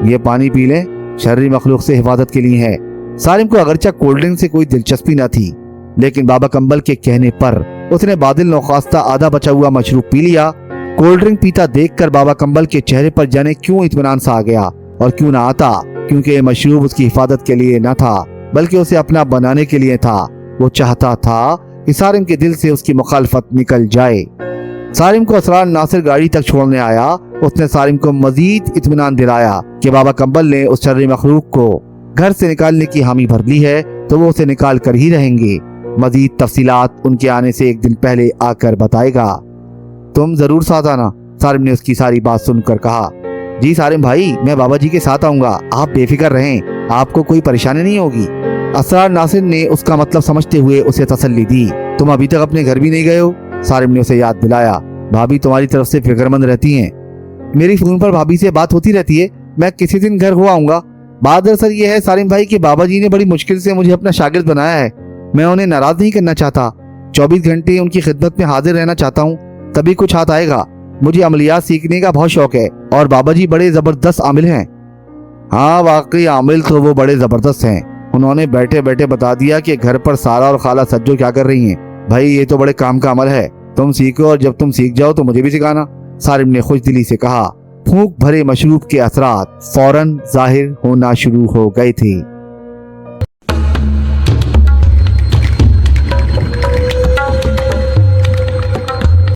ये पानी पी ले, शर्री मखलूक से हिफाजत के लिए है। सारिम को अगरचा कोल्ड ड्रिंक से कोई दिलचस्पी न थी, लेकिन बाबा कंबल के कहने पर उसने बादिल नौखास्ता आधा बचा हुआ मशरूब पी लिया। कोल्ड ड्रिंक पीता देखकर बाबा कंबल के चेहरे पर जाने क्यों इत्मीनान सा आ गया, और क्यों ना आता, क्योंकि ये मशरूब उसकी हिफाजत के लिए न था बल्कि उसे अपना बनाने के लिए था। वो चाहता था कि सारिम के दिल से उसकी मुखालफत निकल जाए। सारिम को असरार नासिर गाड़ी तक छोड़ने आया। उसने सारिम को मजीद इत्मीनान दिलाया कि बाबा कंबल ने उस शर्री मखलूक को घर से निकालने की हामी भर ली है तो वो उसे निकाल कर ही रहेंगे। मजीद तफसीलात उनके आने से 1 दिन पहले आकर बताएगा। तुम जरूर साथ आना, सारिम ने उसकी सारी बात सुनकर कहा। जी सारिम भाई, मैं बाबा जी के साथ आऊंगा, आप बेफिक्र रहें, आपको कोई परेशानी नहीं होगी। असरार नासिर ने उसका मतलब समझते हुए उसे तसल्ली दी। तुम अभी तक अपने घर भी नहीं गए हो? सारिम ने उसे याद दिलाया। भाभी तुम्हारी तरफ से फिक्रमंद रहती हैं। मेरी फोन पर भाभी से बात होती रहती है, मैं किसी दिन घर हो आऊंगा। बात दरअसल ये है सारिम भाई कि बाबा जी ने बड़ी मुश्किल से मुझे अपना शागिर्द बनाया है। मैं उन्हें नाराज नहीं करना चाहता, 24 घंटे उनकी खिदमत में हाजिर रहना चाहता हूँ, तभी कुछ हाथ आएगा। मुझे अमलियात सीखने का बहुत शौक है और बाबा जी बड़े जबरदस्त आमिल हैं। हाँ वाकई आमिल तो वो बड़े जबरदस्त हैं। उन्होंने बैठे बैठे बता दिया कि घर पर सारा और खाला सज्जो क्या कर रही हैं। भाई ये तो बड़े काम का अमल है, तुम सीखो और जब तुम सीख जाओ तो मुझे भी सिखाना, सारिम ने खुशदिली से कहा। फूंक भरे मशरूब के असरात फौरन जाहिर होना शुरू हो गए थे।